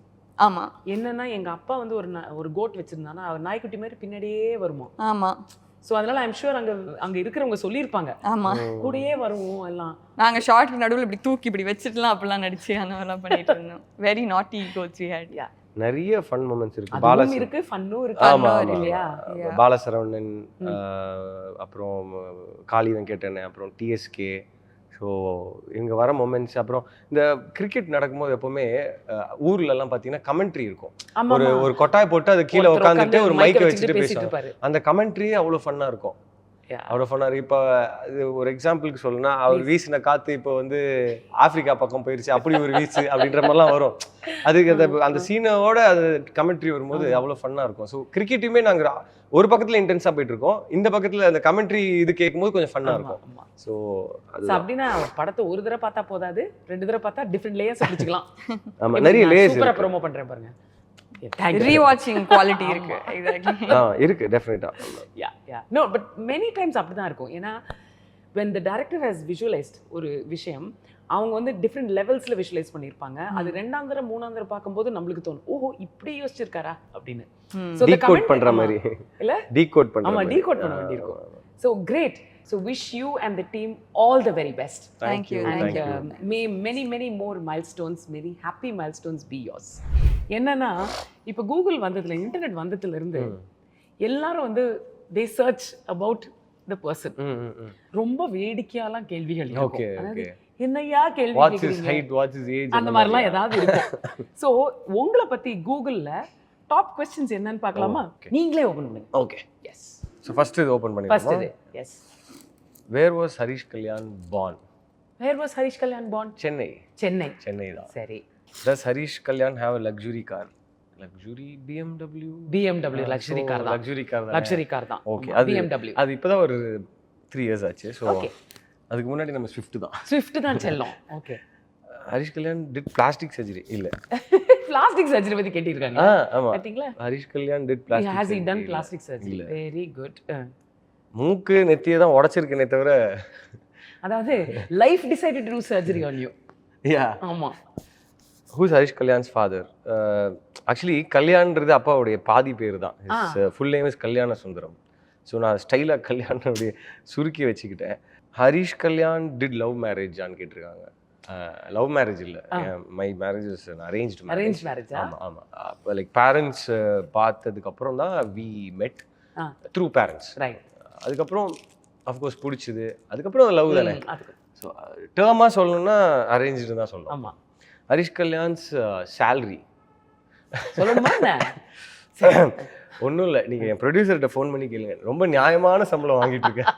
ஆமாம். என்னன்னா எங்கள் அப்பா வந்து ஒரு கோட் வச்சுருந்தானா அவர் நாய்க்குட்டி மாதிரி பின்னாடியே வருமா. ஆமாம். ஸோ அதனால ஐம் ஷூர் அங்கே இருக்கிறவங்க சொல்லியிருப்பாங்க. ஆமாம், கூடயே வருவோம் எல்லாம். நாங்கள் ஷார்ட் நடுவில் இப்படி தூக்கி இப்படி வச்சுட்டுலாம் அப்படிலாம் நடிச்சு அந்த மாதிரிலாம் பண்ணிட்டு இருந்தோம். வெரி நாட்டி கோட்ஸ் வி ஹேட். யா நிறைய ஃபன் மொமெண்ட்ஸ் இருக்கு. பாலஸ் இருக்கு, ஃபன்னும் இருக்கு. ஆமா இல்லையா? பாலசரவணன், அப்புறம் காளிதான் கேட்டேன், அப்புறம் டிஎஸ்கே. ஸோ இங்கே வர மொமெண்ட்ஸ். அப்புறம் இந்த கிரிக்கெட் நடக்கும்போது எப்போவுமே ஊர்லலாம் பார்த்தீங்கன்னா கமெண்ட்ரி இருக்கும். ஒரு கொட்டாய் போட்டு அது கீழே உட்காந்துட்டு ஒரு மைக்கை வச்சுட்டு பேசுவாங்க. அந்த கமெண்ட்ரியே அவ்வளோ ஃபன்னாக இருக்கும், அவ்வளோ ஃபன்னாக இருக்கும். இப்போ இது ஒரு எக்ஸாம்பிளுக்கு சொல்லணும்னா அவர் வீசின காற்று இப்போ வந்து ஆப்பிரிக்கா பக்கம் போயிடுச்சு, அப்படி ஒரு வீச்சு அப்படின்ற மாதிரிலாம் வரும். அதுக்கு அந்த சீனோட அது கமெண்ட்ரி வரும்போது அவ்வளோ ஃபன்னாக இருக்கும். ஸோ கிரிக்கெட்டுமே நாங்கள் ஒரு பக்கத்தில் இன்டென்ஸாக போயிட்டு இருக்கோம், இந்த பக்கத்தில் அந்த கமெண்ட்ரி இது கேட்கும்போது கொஞ்சம் ஃபன்னாக இருக்கும். ஸோ அப்படின்னா படத்தை ஒரு தடவை பார்த்தா போதாது, 2 தடவை பார்த்தா டிஃப்ரெண்ட் லேயர்ஸ் பிடிச்சிக்கலாம். ஆமாம், நிறைய லேயர்ஸ் சூப்பரா ப்ரோமோ பண்றேன் பாருங்க. ரீவாட்சிங் குவாலிட்டி இருக்கு. எக்ஸாக்ட்லி இருக்கு டெஃபினட்டா. நோ பட் மெனி டைம்ஸ் அப்படிதான் இருக்கும். ஏன்னா when the director has visualized ஒரு விஷயம் அவங்க வந்து டிஃப்ரெண்ட் லெவல்ஸ்ல விஷுவலைஸ் பண்ணியிருப்பாங்க. அது 2ஆம் தடவை 3ஆம் தடவை பார்க்கும்போது நம்மளுக்கு தோணும் ஓஹோ இப்படி யோசிச்சிருக்காரா அப்படின்னு. ஸோ டீகோட் பண்ற மாதிரி இல்ல டீகோட் பண்ற ஆமா டீகோட் பண்ண வேண்டியிருக்கும். So great. So wish you and the team all the very best. Thank you. And may many more milestones, many happy milestones be yours. என்னன்னா இப்போ கூகுள் வந்ததுல இன்டர்நெட் வந்ததுல இருந்து எல்லாரும் வந்து they search about the person. ரொம்ப வேடிக்கையாலாம் கேள்விகள் இருக்கும். அதாவது என்னையா கேள்வி What's his height, what's his age அந்த மாதிரிலாம் ஏதாவது இருக்கும். ஸோ உங்களை பத்தி கூகுள்ல டாப் கொஸ்டின்ஸ் என்னன்னு பார்க்கலாமா? நீங்களே ஓபன் பண்ணுங்க. Okay yes. ஸோ ஃபர்ஸ்ட் இது ஓபன் பண்ணிடுவோம். ஃபர்ஸ்ட் இது S. Where was Harish Kalyan born? Where was Harish Kalyan born? Chennai தான். சரி. Does Harish Kalyan have a luxury car? Luxury BMW luxury car தான். luxury car தான். Okay, அது BMW. அது இப்போதான் ஒரு 3 years ஆச்சு. ஸோ அதுக்கு முன்னாடி நம்ம ஸ்விஃப்ட் தான் செல்லும். Okay. Harish Kalyan did plastic surgery இல்ல பிளாஸ்டிக் சர்ஜரி பத்தி கேட்டிருக்காங்க. ஆமா பாத்தீங்களா? Harish Kalyan did plastic. Has he done plastic surgery? Very good. மூக்கு நெத்தியை தான் உடைச்சிருக்கேனே தவிர அதாவது life decided to do surgery on you. Yeah ஆமா. Who is Harish Kalyan's father? Actually கல்யாண்ன்றது அப்பாவுடைய பாதி பேர் தான். His full name is Kalyana Sundaram. So நான் ஸ்டைலாக கல்யாணம் அப்படியே சுருக்கி வச்சுக்கிட்டேன். ஹரிஷ் கல்யாண் டிட் லவ் மேரேஜான்னு கேட்டிருக்காங்க. லவ் மேரேஜ் இல்லை, my marriage is arranged marriage. ஆமாம் ஆமாம். அப்போ லைக் பேரண்ட்ஸ் பார்த்ததுக்கப்புறம் தான் we met through parents. Right. அதுக்கப்புறம் அஃப்கோர்ஸ் பிடிச்சிது, அதுக்கப்புறம் லவ் தானே. ஸோ டேர்மாக சொல்லணும்னா அரேஞ்சுடு தான் சொல்லணும். ஆமாம். ஹரிஷ் கல்யாண்ஸ் சேலரி சொல்லணுமா? ஒன்றும் இல்லை, நீங்கள் என் ப்ரொடியூசர்கிட்ட ஃபோன் பண்ணி கேளுங்க, ரொம்ப நியாயமான சம்பளம் வாங்கிட்டு இருக்கேன்.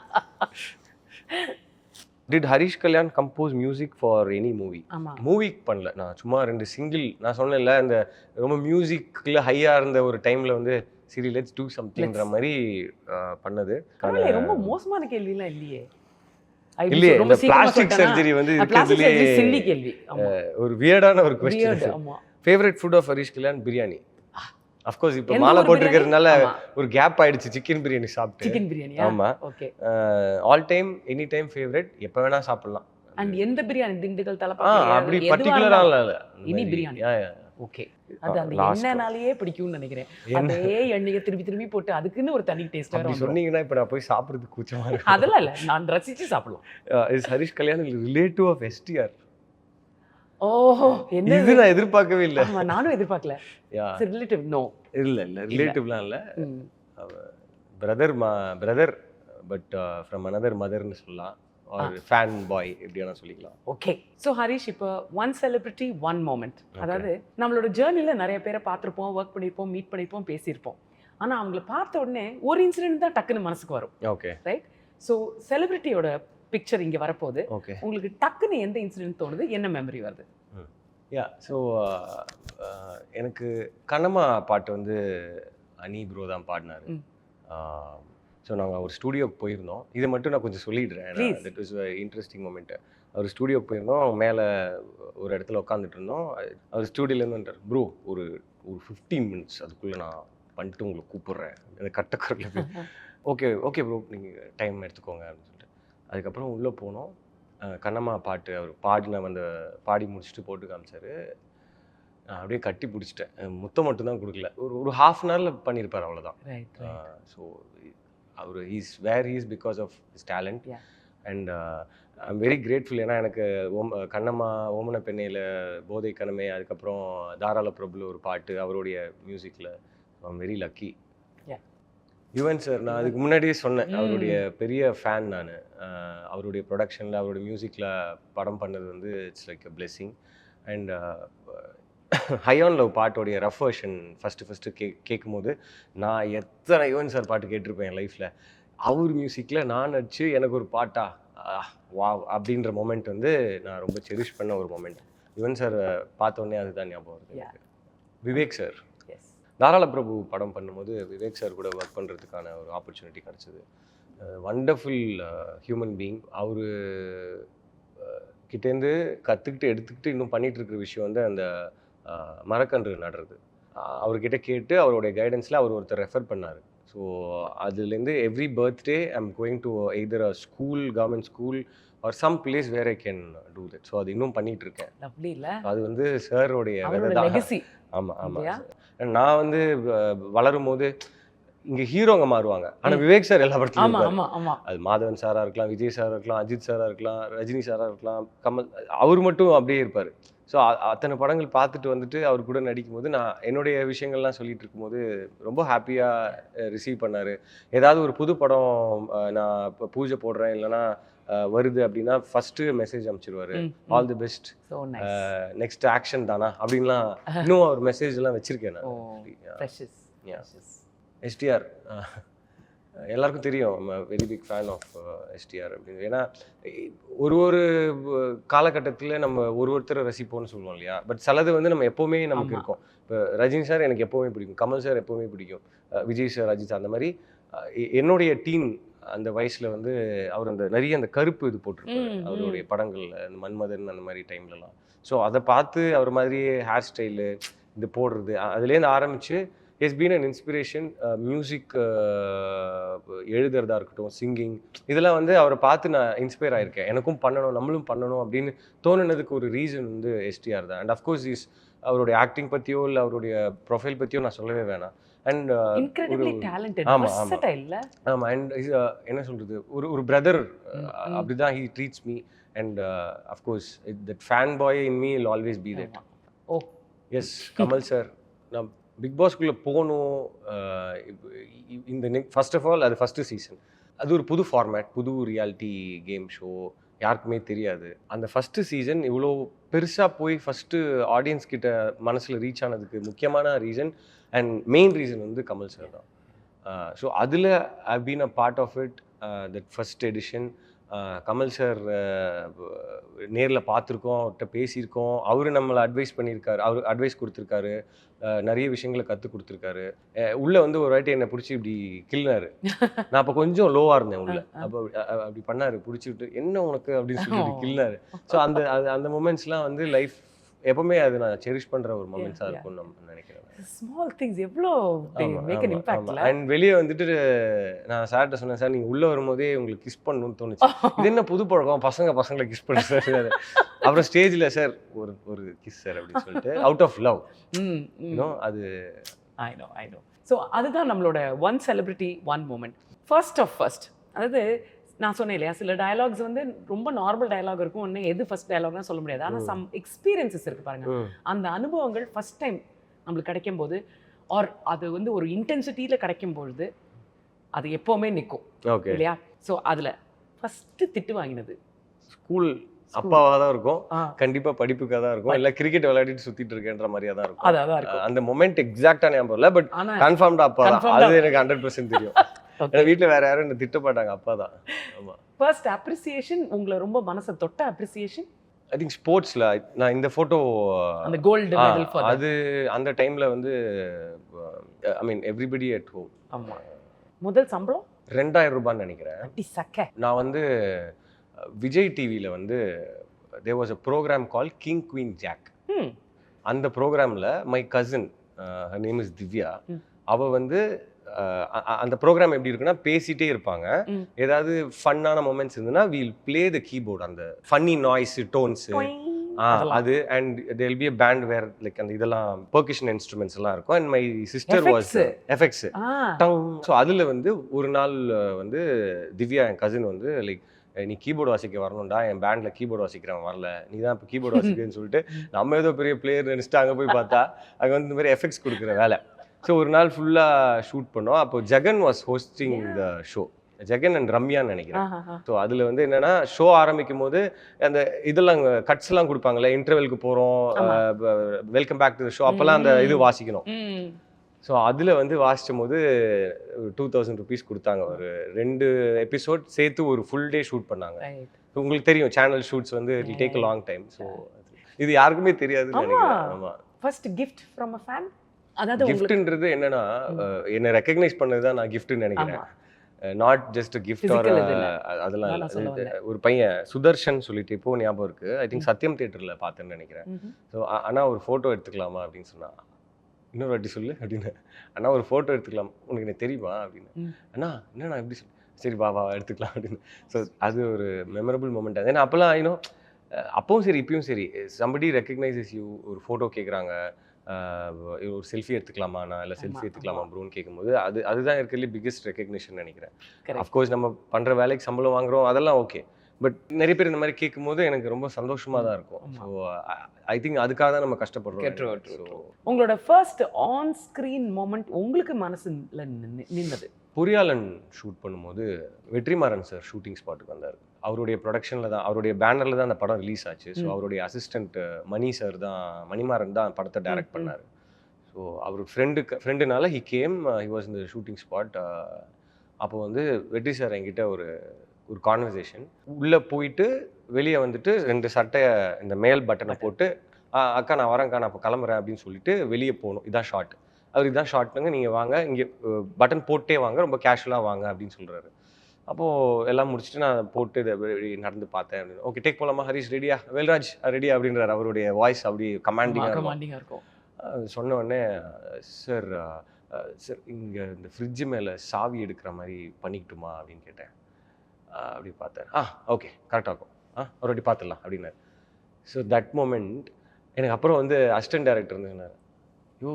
Did Harish Kalyan compose music for any movie? மூவிக்கு பண்ணல, நான் சும்மா 2 சிங்கிள் நான் சொன்னேன்ல, இந்த ரொம்ப மியூசிக்கில் ஹையாக இருந்த ஒரு டைமில் வந்து சரி லெட்ஸ் டூ சம்திங்ன்ற மாதிரி பண்ணது. ரொம்ப மோசமான கேள்விலாம் இல்லையே. இல்லையே, இந்த பிளாஸ்டிக் சர்ஜரி வந்து சில்லி கேள்வி. ஒரு வியர்டான ஒரு question. Favourite food of Harish Kalyan biryani. Of course இப்போ மாலை போட்டுக்கிறதுனால ஒரு கேப் ஆயிடுச்சு சிக்கன் பிரியாணி சாப்பிட்டு. சிக்கன் பிரியாணி ஆமா. Okay. All time any time favourite, எப்ப வேணா சாப்பிடலாம். அண்ட் எந்த பிரியாணி? திண்டுக்கல் தலப்பாக்கட்டி அப்படி பர்టిక్యులரா இல்ல. இனி பிரியாணி. ஓகே. அது அந்த எண்ணெய்னாலேயே பிடிக்கும்னு நினைக்கிறேன். அதே எண்ணெயை திருப்பி திருப்பி போட்டு அதுக்குன்னு ஒரு தனி டேஸ்ட் வரும். சொன்னீங்கன்னா இப்ப நான் போய் சாப்பிடுறதுக்கு கூச்சமா இருக்கு. அதெல்லாம் இல்ல, நான் ரசிச்சு சாப்பிடலாம். Is Harish Kalyan relative of STR. ஓஹோ, என்ன இது நான் எதிர்பார்க்கவே இல்ல. ஆமா, நானும் எதிர்பார்க்கல. Relative no. இல்ல ரிலேட்டிவ்லாம் இல்ல. பிரதர் பட் ஃப்ரம் another மதர்னு சொல்லலாம். ஒரு ஃபேன் பாய் எப்படினா சொல்லிக்கலாம். ஓகே. ஸோ ஹரிஷ், இப்போ ஒன் செலிபிரிட்டி ஒன் மொமெண்ட். அதாவது நம்மளோட ஜேர்னியில் நிறைய பேரை பார்த்துருப்போம், ஒர்க் பண்ணியிருப்போம், மீட் பண்ணியிருப்போம், பேசியிருப்போம். ஆனால் அவங்கள பார்த்த உடனே ஒரு இன்சிடென்ட் தான் டக்குன்னு மனசுக்கு வரும். Okay, right. ஸோ செலிபிரிட்டியோட பிக்சர் இங்கே வரப்போகுது. ஓகே. உங்களுக்கு டக்குன்னு எந்த இன்சிடென்ட் தோணுது, என்ன மெமரி வருது? ஸோ எனக்கு கண்ணம்மா பாட்டு வந்து அனி ப்ரோ தான் பாடினாரு. ஸோ நாங்கள் ஒரு ஸ்டூடியோக்கு போயிருந்தோம். இதை மட்டும் நான் கொஞ்சம் சொல்லிடுறேன், தட் வாஸ் இன்ட்ரெஸ்டிங் மூமெண்ட்டு. அவர் ஸ்டூடியோக்கு போயிருந்தோம், மேலே ஒரு இடத்துல உட்காந்துட்டு இருந்தோம். அவர் ஸ்டூடியோலேருந்து வந்துட்டார், ப்ரோ ஒரு 15 மினிட்ஸ் அதுக்குள்ளே நான் பண்ணிட்டு உங்களுக்கு கூப்பிட்றேன், அந்த கட்டக்குறையில். ஓகே ப்ரோ, நீங்கள் டைம் எடுத்துக்கோங்க அப்படின்னு சொல்லிட்டு அதுக்கப்புறம் உள்ளே போனோம். கண்ணம்மா பாட்டு அவர் பாடி முடிச்சுட்டு போட்டு காமிச்சார். நான் அப்படியே கட்டி பிடிச்சிட்டேன். முத்தம் மட்டும்தான் கொடுக்கல, ஒரு ½ அன் ஹவரில் பண்ணியிருப்பார், அவ்வளோதான். ஸோ அவர் where he's because of his talent. And I am very grateful. ஏன்னா எனக்கு கண்ணம்மா, ஓமன பெண்ணையில், போதை கனமே, அதுக்கப்புறம் தாராள பிரபுல ஒரு பாட்டு அவருடைய மியூசிக்கில். ஐ am very lucky. Yuvan sir, நான் அதுக்கு முன்னாடியே சொன்னேன், அவருடைய பெரிய ஃபேன் நான். அவருடைய ப்ரொடக்ஷனில், அவருடைய மியூசிக்கில் படம் பண்ணது வந்து it's like a blessing. And high on love பாட்டோடைய ரஃப் வெர்ஷன் ஃபஸ்ட்டு கேட்கும்போது நான் எத்தனை யுவன் சார் பாட்டு கேட்டிருப்பேன் என் லைஃப்பில். அவர் மியூசிக்கில் நான் நடிச்சு எனக்கு ஒரு பாட்டா வா அப்படின்ற மொமெண்ட் வந்து நான் ரொம்ப செரிஷ் பண்ண ஒரு மொமெண்ட். யுவன் சார் பார்த்தோன்னே அதுதான் ஞாபகம் வருது. விவேக் சார், தாராள பிரபு படம் பண்ணும்போது விவேக் சார் கூட ஒர்க் பண்ணுறதுக்கான ஒரு ஆப்பர்ச்சுனிட்டி கிடச்சிது. Wonderful human being. அவர் கிட்டேருந்து கற்றுக்கிட்டு எடுத்துக்கிட்டு இன்னும் பண்ணிகிட்டு இருக்கிற விஷயம் வந்து அந்த மரக்கன்று நடுறது. அவர்கிட்ட கேட்டு அவருடைய கைடன்ஸில் அவர் ஒருத்தர் ரெஃபர் பண்ணார். ஸோ அதுலேருந்து every birthday I am going to either a school, government school or some place where I can do that. So அது இன்னும் பண்ணிகிட்டு இருக்கேன். அது வந்து சாரோடைய லெகசி. ஆமாம். நான் வந்து வளரும் போது இங்கே ஹீரோங்க மாறுவாங்க, ஆனால் விவேக் சார் எல்லா படத்துலையும். அது மாதவன் சாராக இருக்கலாம், விஜய் சாராக இருக்கலாம், அஜித் சாராக இருக்கலாம், ரஜினி சாராக இருக்கலாம், கமல், அவர் மட்டும் அப்படியே இருப்பார். ஸோ அத்தனை படங்கள் பார்த்துட்டு வந்துட்டு அவர் கூட நடிக்கும்போது நான் என்னுடைய விஷயங்கள்லாம் சொல்லிட்டு இருக்கும்போது ரொம்ப ஹாப்பியாக ரிசீவ் பண்ணார். ஏதாவது ஒரு புது படம் நான் இப்போ பூஜை போடுறேன் இல்லைனா வருது அப்படின்னா ஃபஸ்ட்டு மெசேஜ் அனுப்பிச்சிடுவார், all the best, next action தானா அப்படின்லாம். இன்னும் அவர் மெசேஜ்லாம் வச்சுருக்கேன் நான். எஸ்டிஆர் எல்லாருக்கும் தெரியும், very big fan of STR அப்படின்னு. ஏன்னா ஒரு காலகட்டத்தில் நம்ம ஒருத்தரை ரசிப்போம்னு சொல்லுவோம் இல்லையா, பட் சிலது வந்து நம்ம எப்போவுமே நமக்கு இருக்கும். இப்போ ரஜினி சார் எனக்கு எப்போவுமே பிடிக்கும், கமல் சார் எப்போவுமே பிடிக்கும், விஜய் சார், அஜித் சார். அந்த மாதிரி என்னுடைய டீம் அந்த வயசில் வந்து அவர் அந்த நிறைய அந்த கருப்பு இது போட்டிருப்பாரு அவருடைய படங்களில், அந்த மன்மதன் அந்த மாதிரி டைம்லலாம். ஸோ அதை பார்த்து அவர் மாதிரியே ஹேர் ஸ்டைலு இது போடுறது, அதுலேருந்து ஆரம்பித்து has been an inspiration. Music எழுதுறதா இருக்கட்டும், சிங்கிங், இதெல்லாம் வந்து அவரை பார்த்து நான் இன்ஸ்பயர் ஆகிருக்கேன். எனக்கும் பண்ணணும், நம்மளும் பண்ணணும் அப்படின்னு தோணுனதுக்கு ஒரு ரீசன் வந்து எஸ்டிஆர் தான். அண்ட் அஃப்கோர்ஸ் அவருடைய ஆக்டிங் பற்றியோ இல்லை அவருடைய ப்ரொஃபைல் பற்றியோ நான் சொல்லவே வேணாம். அண்ட் ஆமாம். அண்ட் என்ன சொல்கிறது, ஒரு பிரதர் அப்படி தான் he treats me. And of course that fan boy in me will always be that. Yes, Kamal sir, நான் பிக் பாஸ்குள்ளே போகணும். இந்த ஃபர்ஸ்ட் ஆஃப் ஆல் அது ஃபஸ்ட்டு சீசன், அது ஒரு புது ஃபார்மேட், புது ரியாலிட்டி கேம் ஷோ, யாருக்குமே தெரியாது. அந்த ஃபஸ்ட்டு சீசன் இவ்வளோ பெருசாக போய் ஃபஸ்ட்டு ஆடியன்ஸ் கிட்ட மனசில் ரீச் ஆனதுக்கு முக்கியமான ரீசன் அண்ட் மெயின் ரீசன் வந்து கமல் சார் தான். ஸோ அதில் I been a part of it, that first edition. Kamal sir நேரில் பார்த்துருக்கோம், அவர்கிட்ட பேசியிருக்கோம், அவரு நம்மளை அட்வைஸ் பண்ணியிருக்காரு, அவர் அட்வைஸ் கொடுத்துருக்காரு, நிறைய விஷயங்களை கற்றுக் கொடுத்துருக்காரு. உள்ளே வந்து ஒரு வாட்டி என்னை பிடிச்சி இப்படி கிள்னாரு. நான் அப்போ கொஞ்சம் லோவாக இருந்தேன் உள்ள. அப்போ அப்படி பண்ணாரு, பிடிச்சிட்டு என்ன உனக்கு அப்படின்னு சொல்லிட்டு கிள்னாரு. ஸோ அந்த மூமெண்ட்ஸ்லாம் வந்து லைஃப் எப்பவுமே அது நான் செரிஷ் பண்ற ஒரு மொமெண்ட்ஸா இருக்கும்னு நான் நினைக்கிறேன். ஸ்மால் திங்ஸ் எவ்வளோ மேக் an impact இல்ல. அண்ட் வெளியே வந்துட்டு நான் சார்ட்ட சொன்னேன், சார் நீங்க உள்ள வரும்போதே உங்களுக்கு கிஸ் பண்ணணும்னு தோணுச்சு. இது என்ன புது பழக்கம், பசங்களை கிஸ் பண்ண சார். அப்புறம் ஸ்டேஜ்ல சார் ஒரு கிஸ் சார் அப்படின்னு சொல்லிட்டு அவுட் ஆஃப் லவ். அது ஐ நோ. ஸோ அதுதான் நம்மளோட one celebrity one moment. First அதாவது நான் சொன்னேன் இல்லையா, சில டயலாக்ஸ் வந்து ரொம்ப நார்மல் டயலாக் இருக்கும், ஒன்று எது ஃபர்ஸ்ட் டயலாக்னா சொல்ல முடியாது. ஆனால் சம் எக்ஸ்பீரியன்சஸ் இருக்கு பாருங்க, அந்த அனுபவங்கள் ஃபர்ஸ்ட் டைம் நம்மளுக்கு கிடைக்கும் போது ஆர் அது வந்து ஒரு இன்டென்சிட்டியில் கிடைக்கும் பொழுது அது எப்போவுமே நிற்கும் இல்லையா. ஸோ அதில் ஃபஸ்ட்டு திட்டு வாங்கினது ஸ்கூல் அப்பாவாக தான் இருக்கும், கண்டிப்பாக படிப்புக்காக தான் இருக்கும், இல்லை கிரிக்கெட் விளையாடிட்டு சுற்றிட்டு இருக்கேன்ற மாதிரியாக தான் இருக்கும். அதான் இருக்கும் அந்த மொமெண்ட் எக்ஸாக்டாக ஞாபகம் இல்லை, பட் கன்ஃபார்ம்டா அப்பா தான். அது எனக்கு 100% தெரியும். வீட்டில் வேற யாரும் என்ன திட்டப்பட்டாங்க, அப்பா தான். ஆமாம். ஃபர்ஸ்ட் அப்ரிசியேஷன் உங்களை ரொம்ப மனசை தொட்ட அப்ரிசியேஷன் ஐ திங்க் ஸ்போர்ட்ஸில் நான் இந்த ஃபோட்டோ அந்த கோல்டு மெடல் ஃபார் அது அந்த டைமில் வந்து ஐ மீன் எவ்ரிபடி அட் ஹோம். ஆமாம். முதல் சம்பளம் 2000 ரூபான்னு நினைக்கிறேன். நான் வந்து விஜய் டிவியில் வந்து there was a program call king queen jack. அந்த ப்ரோக்ராமில் my cousin, her name is Divya, அவள் வந்து அந்த ப்ரோக்ராம் எப்படி இருக்குன்னா பேசிட்டே இருப்பாங்க, ஏதாவது ஃபன்னான மொமெண்ட்ஸ் இருந்ததுன்னா வீல் பிளே த கீபோர்ட், அந்த ஃபன்னி நாய்ஸ் டோன்ஸ் அது, and there will be a band where like அந்த இதெல்லாம் பெர்கஷன் இன்ஸ்ட்ருமெண்ட்ஸ் எல்லாம் இருக்கும். And my sister was effects. So அதில் வந்து ஒரு நாள் வந்து திவ்யா என் கசின் வந்து லைக் நீ கீபோர்டு வாசிக்க வரணும்டா, என் பேண்டில் கீபோர்டு வாசிக்கிறவன் வரல, நீ தான் இப்போ கீபோர்டு வாசிக்கிறேன்னு சொல்லிட்டு நம்ம ஏதோ பெரிய பிளேயர் நினச்சிட்டு அங்கே போய் பார்த்தா அங்கே வந்து இந்த மாதிரி எஃபெக்ட்ஸ் கொடுக்குற வேலை. ஸோ ஒரு நாள் ஃபுல்லாக ஷூட் பண்ணோம். அப்போ Jagan was hosting the show, Jagan and ரம்யான்னு நினைக்கிறேன். ஸோ அதில் வந்து என்னன்னா ஷோ ஆரம்பிக்கும் போது அந்த இதெல்லாம் கட்ஸ்லாம் கொடுப்பாங்கல்ல, இன்டர்வெலுக்கு போகிறோம், welcome back to the show, அப்போல்லாம் அந்த இது வாசிக்கணும். ஸோ அதில் வந்து வாசிக்கும் போது 2000 rupees கொடுத்தாங்க. ஒரு 2 எபிசோட் சேர்த்து ஒரு ஃபுல் டே ஷூட் பண்ணாங்க. உங்களுக்கு தெரியும் சேனல் ஷூட்ஸ் வந்து it take a long time. So இது யாருக்குமே தெரியாதுன்னு நினைக்கிறேன். ஆமாம். First gift from a fan. அதாவது கிஃப்ட்ன்றது என்னன்னா என்னை ரெக்கக்னைஸ் பண்ணது தான் நான் கிஃப்ட்னு நினைக்கிறேன். நாட் ஜஸ்ட் கிஃப்ட் ஆர் அதெல்லாம். ஒரு பையன் சுதர்ஷன் சொல்லிட்டு இப்போ ஞாபகம் இருக்கு, ஐ திங்க் சத்யம் தியேட்டர்ல பார்த்தேன்னு நினைக்கிறேன். ஸோ அண்ணா ஒரு ஃபோட்டோ எடுத்துக்கலாமா அப்படின்னு சொன்னா, இன்னொரு வாட்டி சொல்லு அப்படின்னு. அண்ணா ஒரு ஃபோட்டோ எடுத்துக்கலாம், உனக்கு எனக்கு தெரியுமா அப்படின்னு. அண்ணா என்னண்ணா எப்படி சொல்லு, சரி வா எடுத்துக்கலாம் அப்படின்னு. ஸோ அது ஒரு மெமரபிள் மூமெண்ட். அது ஏன்னா அப்போல்லாம் இன்னும் அப்பவும் சரி இப்பயும் சரி somebody recognizes you, ஒரு ஃபோட்டோ கேட்குறாங்க, ஒரு செல்ஃபி எடுத்துக்கலாமா நான், இல்லை செல்ஃபி எடுத்துக்கலாமா ப்ரோன்னு கேட்கும்போது அதுதான் இருக்கிறதுலே பிக்கெஸ்ட் ரெக்கக்னிஷன் நினைக்கிறேன். அஃப்கோர்ஸ் நம்ம பண்ணுற வேலைக்கு சம்பளம் வாங்குறோம் அதெல்லாம் ஓகே, பட் நிறைய பேர் இந்த மாதிரி கேட்கும்போது எனக்கு ரொம்ப சந்தோஷமாக தான் இருக்கும். ஸோ ஐ திங்க் அதுக்காக தான் நம்ம கஷ்டப்படுறோம். உங்களோட ஃபர்ஸ்ட் ஆன் ஸ்க்ரீன் மொமெண்ட் உங்களுக்கு மனசுல நின்னது? பொறியாளன் ஷூட் பண்ணும்போது வெற்றிமாறன் சார் ஷூட்டிங் ஸ்பாட்டுக்கு வந்தார். அவருடைய ப்ரொடக்ஷனில் தான், அவருடைய பேனரில் தான் அந்த படம் ரிலீஸ் ஆச்சு. ஸோ அவருடைய அசிஸ்டண்ட் மணிமாறன் தான் படத்தை டைரக்ட் பண்ணார். ஸோ அவர் ஃப்ரெண்டுனால ஹி கேம், ஹி வாஸ் இந்த ஷூட்டிங் ஸ்பாட். அப்போ வந்து வெற்றி சார் என்கிட்ட ஒரு கான்வர்சேஷன், உள்ளே போயிட்டு வெளியே வந்துட்டு 2 சட்டையை இந்த மேல் பட்டனை போட்டு அக்கா நான் வரேன்க்கா நான் இப்போ கிளம்புறேன் அப்படின்னு சொல்லிட்டு வெளியே போகணும். இதான் ஷார்ட். அவர் இதான் ஷார்ட்னுங்க, நீங்கள் வாங்க இங்கே பட்டன் போட்டே வாங்க, ரொம்ப கேஷுவலாக வாங்க அப்படின்னு சொல்கிறாரு. அப்போது எல்லாம் முடிச்சுட்டு நான் போட்டு நடந்து பார்த்தேன் அப்படின்னு. ஓகே டேக் போகலாமா, ஹரிஷ் ரெடியா, வேல்ராஜ் ரெடியா அப்படின்றார். அவருடைய வாய்ஸ் அப்படி கமாண்டிங்காக இருக்கும். சொன்ன உடனே சார் இங்கே இந்த ஃப்ரிட்ஜு மேலே சாவி எடுக்கிற மாதிரி பண்ணிக்கிட்டுமா அப்படின்னு கேட்டேன். அப்படி பார்த்தேன். ஓகே கரெக்டாக இருக்கும், ஒரு வாட்டி பார்த்துடலாம் அப்படின்னாரு. ஸோ தட் மொமெண்ட் எனக்கு அப்புறம் வந்து அசிஸ்டன்ட் டைரக்டர் இருந்தேன்னாரு, யோ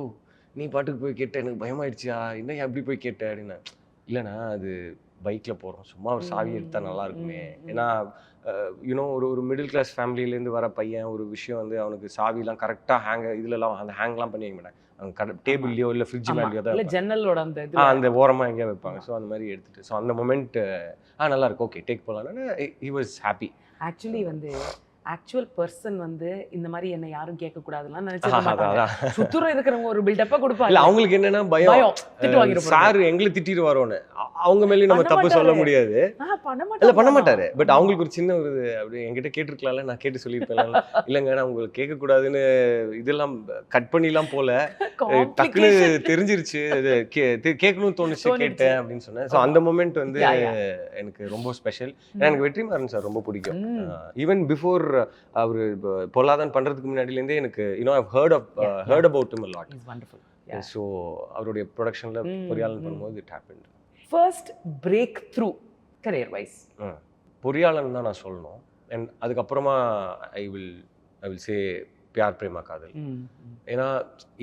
நீ பாட்டுக்கு போய் கேட்ட, எனக்கு பயமாயிடுச்சியா, என்ன எப்படி போய் கேட்ட அப்படின்னா, இல்லைண்ணா அது பைக்கில் போகிறோம், சும்மா ஒரு சாவி எடுத்தால் நல்லா இருக்குமே. ஏன்னா யூனோ ஒரு மிடில் கிளாஸ் ஃபேமிலியிலேருந்து வர பையன் ஒரு விஷயம் வந்து அவனுக்கு சாவிலாம் கரெக்டாக இதுலலாம் அந்த ஹேங்லாம் பண்ணி வைக்க மாட்டாங்க, அவங்க டேபிள்லையோ இல்லை ஃப்ரிட்ஜ் மேலேயோ தான் ஜன்னலோட அந்த ஓரமாக எங்கேயா வைப்பாங்க. ஸோ அந்த மாதிரி எடுத்துகிட்டு ஸோ அந்த மொமெண்ட் நல்லா இருக்கும், ஓகே டேக் போகலான்னு ஹி வாஸ் ஹாப்பி. ஆக்சுவலி வந்து ஆக்சுவல் பர்சன் வந்து இந்த மாதிரி என்ன யாரும் கேட்க கூடாதுலாம் நினைச்சிருக்க மாட்டாங்க. சுத்துற இருக்கிறவங்க ஒரு பில்டப்பா கொடுப்பாங்க. இல்ல அவங்களுக்கு என்னன்னா பயம், திட்டு வாங்கிட்டு சார் எங்களை திட்டிடுவாரோன்னு. அவங்க மேலேயும் நம்ம தப்பு சொல்ல முடியாது. இல்ல பண்ண மாட்டாரு. பட் அவங்களுக்கு ஒரு சின்ன ஒரு அப்படி என்கிட்ட கேட்டிருக்கலாம்ல, நான் கேட்டு சொல்லியிருப்பேன். இல்லைங்க நான் உங்களுக்கு கேட்க கூடாதுன்னு இதெல்லாம் கட் பண்ணிலாம் போல, டக்குன்னு தெரிஞ்சிருச்சு, கேட்கணும்னு தோணுச்சு கேட்டேன் அப்படின்னு சொன்னேன். ஸோ அந்த மொமெண்ட் வந்து எனக்கு ரொம்ப ஸ்பெஷல். எனக்கு வெற்றிமாறன் சார் ரொம்ப பிடிக்கும். ஈவன் பிஃபோர் அவரு பொல்லாதான் பண்றதுக்கு முன்னாடிலேருந்தே எனக்கு I've heard about him a lot. He's wonderful. So அவருடைய ப்ரொடக்ஷன்ல பொறியாளன் பண்ணும்போது it happened. First break through career wise Poriyaalan தான் நான் சொல்லணும். அண்ட் அதுக்கப்புறமா I will say Pyaar Prema Kaadhal. ஏன்னா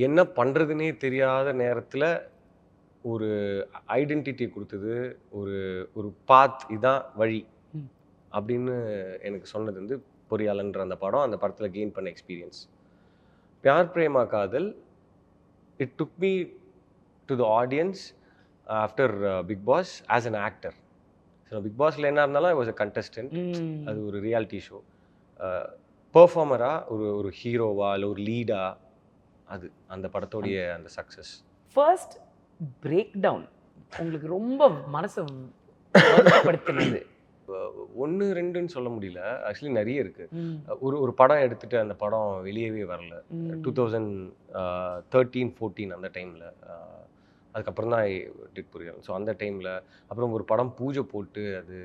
என்ன பண்றதுன்னே தெரியாத நேரத்துல ஒரு ஐடென்டிட்டி கொடுத்தது, ஒரு பாத், இதான் வழி அப்படின்னு எனக்கு சொன்னது வந்து பொறியாளன்ற அந்த படம். அந்த படத்தில் கெயின் பண்ண experience. Pyaar Prema Kaadhal it took me to the audience after Bigg Boss as an actor. So Bigg பாஸில் என்ன இருந்தாலும் ஐ வாஸ் அ கண்டஸ்டன்ட். அது ஒரு ரியாலிட்டி ஷோ. பெர்ஃபார்மராக ஒரு ஹீரோவா இல்லை ஒரு லீடா, அது அந்த படத்தோடைய அந்த சக்ஸஸ். ஃபர்ஸ்ட் பிரேக் டவுன் உங்களுக்கு ரொம்ப மனசை வருத்தப்படுத்தினது? 1 2ன்னு சொல்ல முடியல, ஆக்சுவலி நிறைய இருக்கு. ஒரு படம் எடுத்துட்டு அந்த படம் வெளியவே வரல. 2013-14 அந்த டைம்ல. அதுக்கப்புறம் தான் டிட் புரியல. ஸோ அந்த டைமில் அப்புறம் ஒரு படம் பூஜை போட்டு அது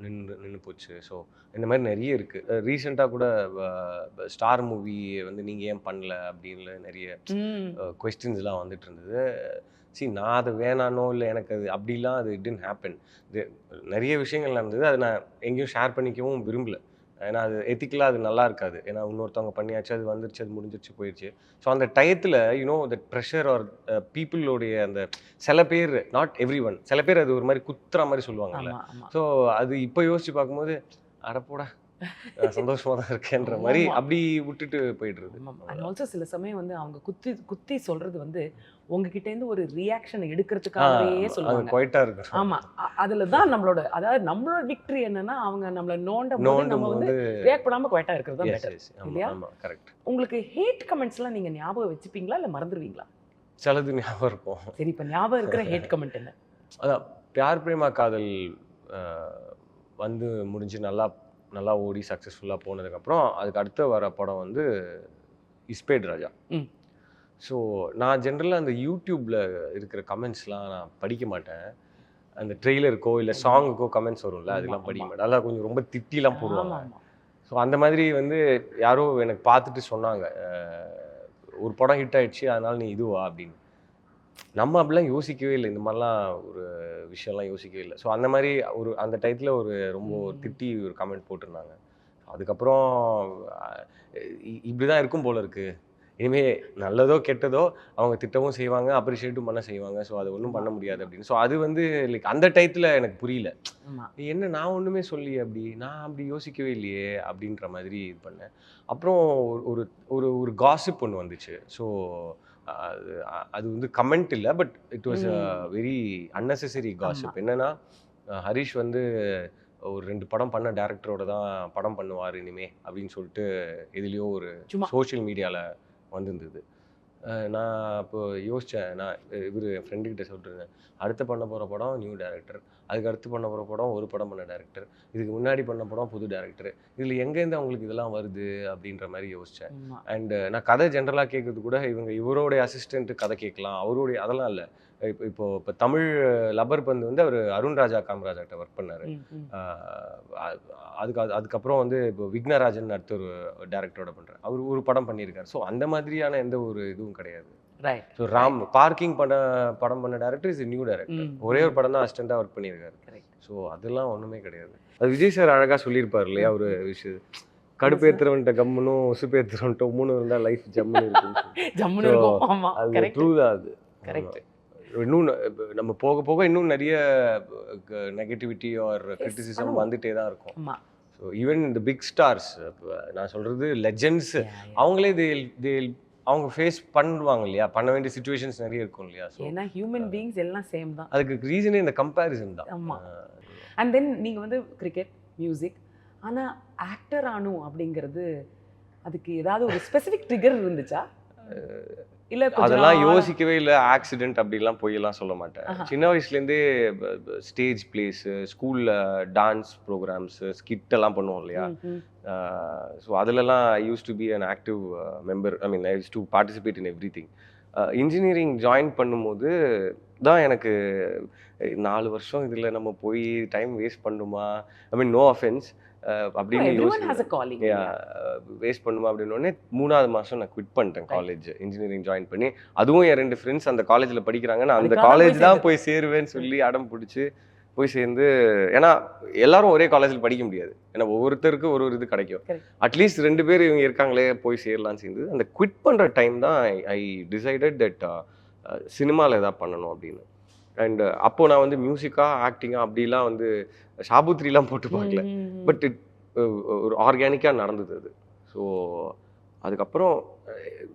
நின்று போச்சு. ஸோ இந்த மாதிரி நிறைய இருக்குது. ரீசெண்டாக கூட ஸ்டார் மூவி வந்து நீங்கள் ஏன் பண்ணல அப்படின்னு நிறைய கொஸ்டின்ஸ்லாம் வந்துட்டு இருந்தது. நான் அதை வேணானோ இல்லை எனக்கு அது அப்படிலாம் அது இட் டிட்ன்ட் ஹேப்பன். நிறைய விஷயங்கள் நடந்தது, அது நான் எங்கேயும் ஷேர் பண்ணிக்கவும் விரும்பல. ஏன்னா அது எத்திக்கலாக அது நல்லா இருக்காது. ஏன்னா இன்னொருத்தவங்க பண்ணியாச்சு, அது வந்துருச்சு, அது முடிஞ்சிருச்சு, போயிடுச்சு. ஸோ அந்த டயத்தில் தட் ப்ரெஷர் ஆர் பீப்புளோடைய அந்த சில பேர், நாட் எவ்ரி ஒன், சில பேர் அது ஒரு மாதிரி குத்துற மாதிரி சொல்லுவாங்கல்ல. ஸோ அது இப்போ யோசிச்சு பார்க்கும்போது அடப்போடா சந்தோஷமா தான் இருக்கேன்ற மாதிரி அப்படி விட்டுட்டு போயிடுறது. அண்ட் ஆல்சோ சில சமயம் வந்து அவங்க குத்தி சொல்றது வந்து உங்ககிட்ட இருந்து ஒரு ரியாக்ஷன் எடுக்கிறதுக்காகவே சொல்லுவாங்க. குவைட்டா இருக்கு. ஆமா, அதுல தான் நம்மளோட, அதாவது நம்மளோட விக்டரி என்னன்னா அவங்க நம்மள நோண்டும் போது நம்ம வந்து ரியாக்ட் பண்ணாம குவைட்டா இருக்கிறது தான் பெட்டர் இல்லையா? ஆமா, கரெக்ட். உங்களுக்கு ஹேட் கமெண்ட்ஸ்லாம் நீங்க ஞாபகம் வச்சுப்பீங்களா இல்ல மறந்துடுவீங்களா? சிலது ஞாபகம் இருக்கும். சரி, இப்ப ஞாபகம் இருக்கிற ஹேட் கமெண்ட் என்ன? அதான் பியார் பிரேமா காதல் வந்து முடிஞ்சு நல்லா ஓடி சக்ஸஸ்ஃபுல்லாக போனதுக்கப்புறம் அதுக்கு அடுத்து வர படம் வந்து இஸ்பேட் ராஜா. ஸோ நான் ஜென்ரலாக அந்த யூடியூப்பில் இருக்கிற கமெண்ட்ஸ்லாம் நான் படிக்க மாட்டேன். அந்த ட்ரெய்லருக்கோ இல்லை சாங்குக்கோ கமெண்ட்ஸ் வரும்ல, அதெல்லாம் படிக்க மாட்டேன். அதெல்லாம் கொஞ்சம் ரொம்ப திட்டிலாம் போடுவாங்க. ஸோ அந்த மாதிரி வந்து யாரோ எனக்கு பார்த்துட்டு சொன்னாங்க, ஒரு படம் ஹிட் ஆகிடுச்சு அதனால் நீ இதுவா அப்படின்னு. நம்ம அப்படிலாம் யோசிக்கவே இல்லை, இந்த மாதிரிலாம் ஒரு விஷயம்லாம் யோசிக்கவே இல்லை. ஸோ அந்த மாதிரி அந்த டயத்தில் ரொம்ப திட்டி ஒரு கமெண்ட் போட்டிருந்தாங்க. அதுக்கப்புறம் இப்படி தான் இருக்கும் போல இருக்குது, இனிமேல் நல்லதோ கெட்டதோ அவங்க திட்டவும் செய்வாங்க, அப்ரிஷியேட்டும் பண்ண செய்வாங்க. ஸோ அது ஒன்றும் பண்ண முடியாது அப்படின்னு. ஸோ அது வந்து லைக் அந்த டயத்தில் எனக்கு புரியல, என்ன நான் ஒன்றுமே சொல்லி நான் அப்படி யோசிக்கவே இல்லையே அப்படின்ற மாதிரி இது பண்ணேன். அப்புறம் ஒரு காசிப் ஒன்று வந்துச்சு. ஸோ அது வந்து கமெண்ட் இல்லை, but it was a very unnecessary gossip. என்னன்னா ஹரிஷ் வந்து ஒரு 2 படம் பண்ண டேரக்டரோட தான் படம் பண்ணுவார் இனிமே அப்படின்னு சொல்லிட்டு எதுலேயோ ஒரு சோஷியல் மீடியாவில் வந்திருந்தது. நான் இப்போ யோசித்தேன், நான் என் ஃப்ரெண்டுக்கிட்ட சொல்லிட்டுருந்தேன், அடுத்து பண்ண போகிற படம் நியூ டேரக்டர், அதுக்கு அடுத்து பண்ண போகிற படம் ஒரு படம் பண்ண டேரக்டர், இதுக்கு முன்னாடி பண்ண படம் புது டேரக்டர், இதில் எங்கேருந்து அவங்களுக்கு இதெல்லாம் வருது அப்படின்ற மாதிரி யோசித்தேன். அண்டு நான் கதை ஜென்ரலாக கேட்குறது கூட இவருடைய அசிஸ்டண்ட்டு கதை கேட்கலாம், அவருடைய அதெல்லாம் இல்லை. இப்போ தமிழ் லப்பர் பந்து வந்து அவர் அருண் ராஜா காமராஜாட்ட ஒர்க் பண்ணார். அதுக்கப்புறம் வந்து இப்போ விக்னராஜன் அடுத்த ஒரு டேரக்டரோட பண்ணுறாரு, அவர் ஒரு படம் பண்ணியிருக்காரு. ஸோ அந்த மாதிரியான எந்த ஒரு இதுவும் கிடையாது. ஸோ ராம் பார்க்கிங் படம் பண்ண டேரக்டர் இஸ் நியூ டேரக்டர், ஒரே ஒரு படம் தான் அசிஸ்டண்டாக ஒர்க் பண்ணியிருக்காரு. ஸோ அதெல்லாம் ஒன்றுமே கிடையாது. அது விஜய் சார் அழகாக சொல்லியிருப்பார் இல்லையா, ஒரு விஷயம், கடுப்பேற்றுறவன்ட்ட கம்முனும் உசுப்பேற்றுறவன்ட்ட உம்முன்னு இருந்தால் லைஃப் ஜம்முன்னு இருக்கும். அது ட்ரூ தான். அது கரெக்ட். இன்னும் நம்ம போக போக இன்னும் நிறைய நெகட்டிவிட்டி ஆர் கிரிட்டிசிசம் வந்துட்டே தான் இருக்கும். ஸோ ஈவன் இந்த பிக் ஸ்டார்ஸ், நான் சொல்கிறது லெஜெண்ட்ஸ், அவங்களே அவங்க ஃபேஸ் பண்ணுவாங்க இல்லையா, பண்ண வேண்டிய சிச்சுவேஷன்ஸ் நிறைய இருக்கும் இல்லையா. ஸோ ஏன்னா ஹியூமன் பீயிங்ஸ் எல்லாம் சேம் தான். அதுக்கு ரீசனே இந்த கம்பேரிசன் தான். ஆமாம். அண்ட் தென் நீங்கள் வந்து கிரிக்கெட், மியூசிக், ஆனா ஆக்டர் ஆனும் அப்படிங்கிறது அதுக்கு ஏதாவது ஒரு ஸ்பெசிஃபிக் ட்ரிகர் இருந்துச்சா? இல்ல அதெல்லாம் யோசிக்கவே இல்லை. ஆக்சிடென்ட் அப்படிலாம் போயெல்லாம் சொல்ல மாட்டேன். சின்ன வயசுலேருந்தே ஸ்டேஜ் பிளேஸ், ஸ்கூலில் டான்ஸ் ப்ரோக்ராம்ஸ், ஸ்கிட் எல்லாம் பண்ணுவோம் இல்லையா? ஸோ அதிலெல்லாம் I used to be an active member. I mean I used to participate in everything. Engineering join பண்ணும்போது தான் எனக்கு 4 வருஷம் இதில் நம்ம போய் டைம் வேஸ்ட் பண்ணுமா, ஐ மீன் நோ அஃபென்ஸ் அப்படின்னு வேஸ்ட் பண்ணுமா அப்படின்னோடனே 3வது மாதம் நான் குவிட் பண்ணிட்டேன் காலேஜ். இன்ஜினியரிங் ஜாயின் பண்ணி, அதுவும் என் 2 ஃப்ரெண்ட்ஸ் அந்த காலேஜில் படிக்கிறாங்க, நான் அந்த காலேஜ் தான் போய் சேருவேன்னு சொல்லி அடம் பிடிச்சி போய் சேர்ந்து, ஏன்னா எல்லாரும் ஒரே காலேஜில் படிக்க முடியாது, ஏன்னா ஒவ்வொருத்தருக்கு ஒரு இது கிடைக்கும். அட்லீஸ்ட் 2 பேர் இவங்க இருக்காங்களே போய் சேரலான்னு சேர்ந்து அந்த குவிட் பண்ணுற டைம் தான் ஐ டிசைடட் தட் சினிமாவில் எதாவது பண்ணணும் அப்படின்னு. அண்ட் அப்போது நான் வந்து மியூசிக்காக ஆக்டிங்காக அப்படிலாம் வந்து ஷாபுத்ரிலாம் போட்டு பார்க்கல. பட் ஒரு ஆர்கானிக்காக நடந்தது அது. ஸோ அதுக்கப்புறம்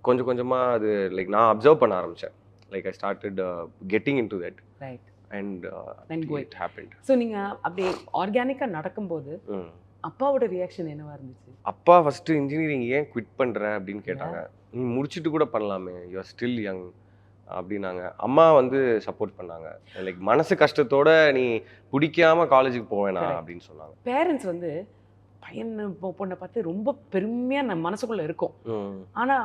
கொஞ்சம் கொஞ்சமாக அது லைக் நான் அப்சர்வ் பண்ண ஆரம்பித்தேன். Like I started getting in to that and it happened. So நீங்கள் அப்படியே ஆர்கானிக்காக நடக்கும்போது அப்பாவோட ரியாக்ஷன் என்னவா இருந்துச்சு? அப்பா ஃபஸ்ட்டு இன்ஜினியரிங் ஏன் குவிட் பண்ணுற அப்படின்னு கேட்டாங்க. நீ முடிச்சுட்டு கூட பண்ணலாமே, யூ ஆர் ஸ்டில் யங் அப்படின்னாங்க. அம்மா வந்து சப்போர்ட் பண்ணாங்க. லைக் மனசு கஷ்டத்தோட நீ பிடிக்காம காலேஜுக்கு போவேனா அப்படின்னு சொன்னாங்க. பேரண்ட்ஸ் வந்து பையன் பொண்ணை பார்த்து ரொம்ப பெருமையா நம்ம மனசுக்குள்ள இருக்கும். ஆனா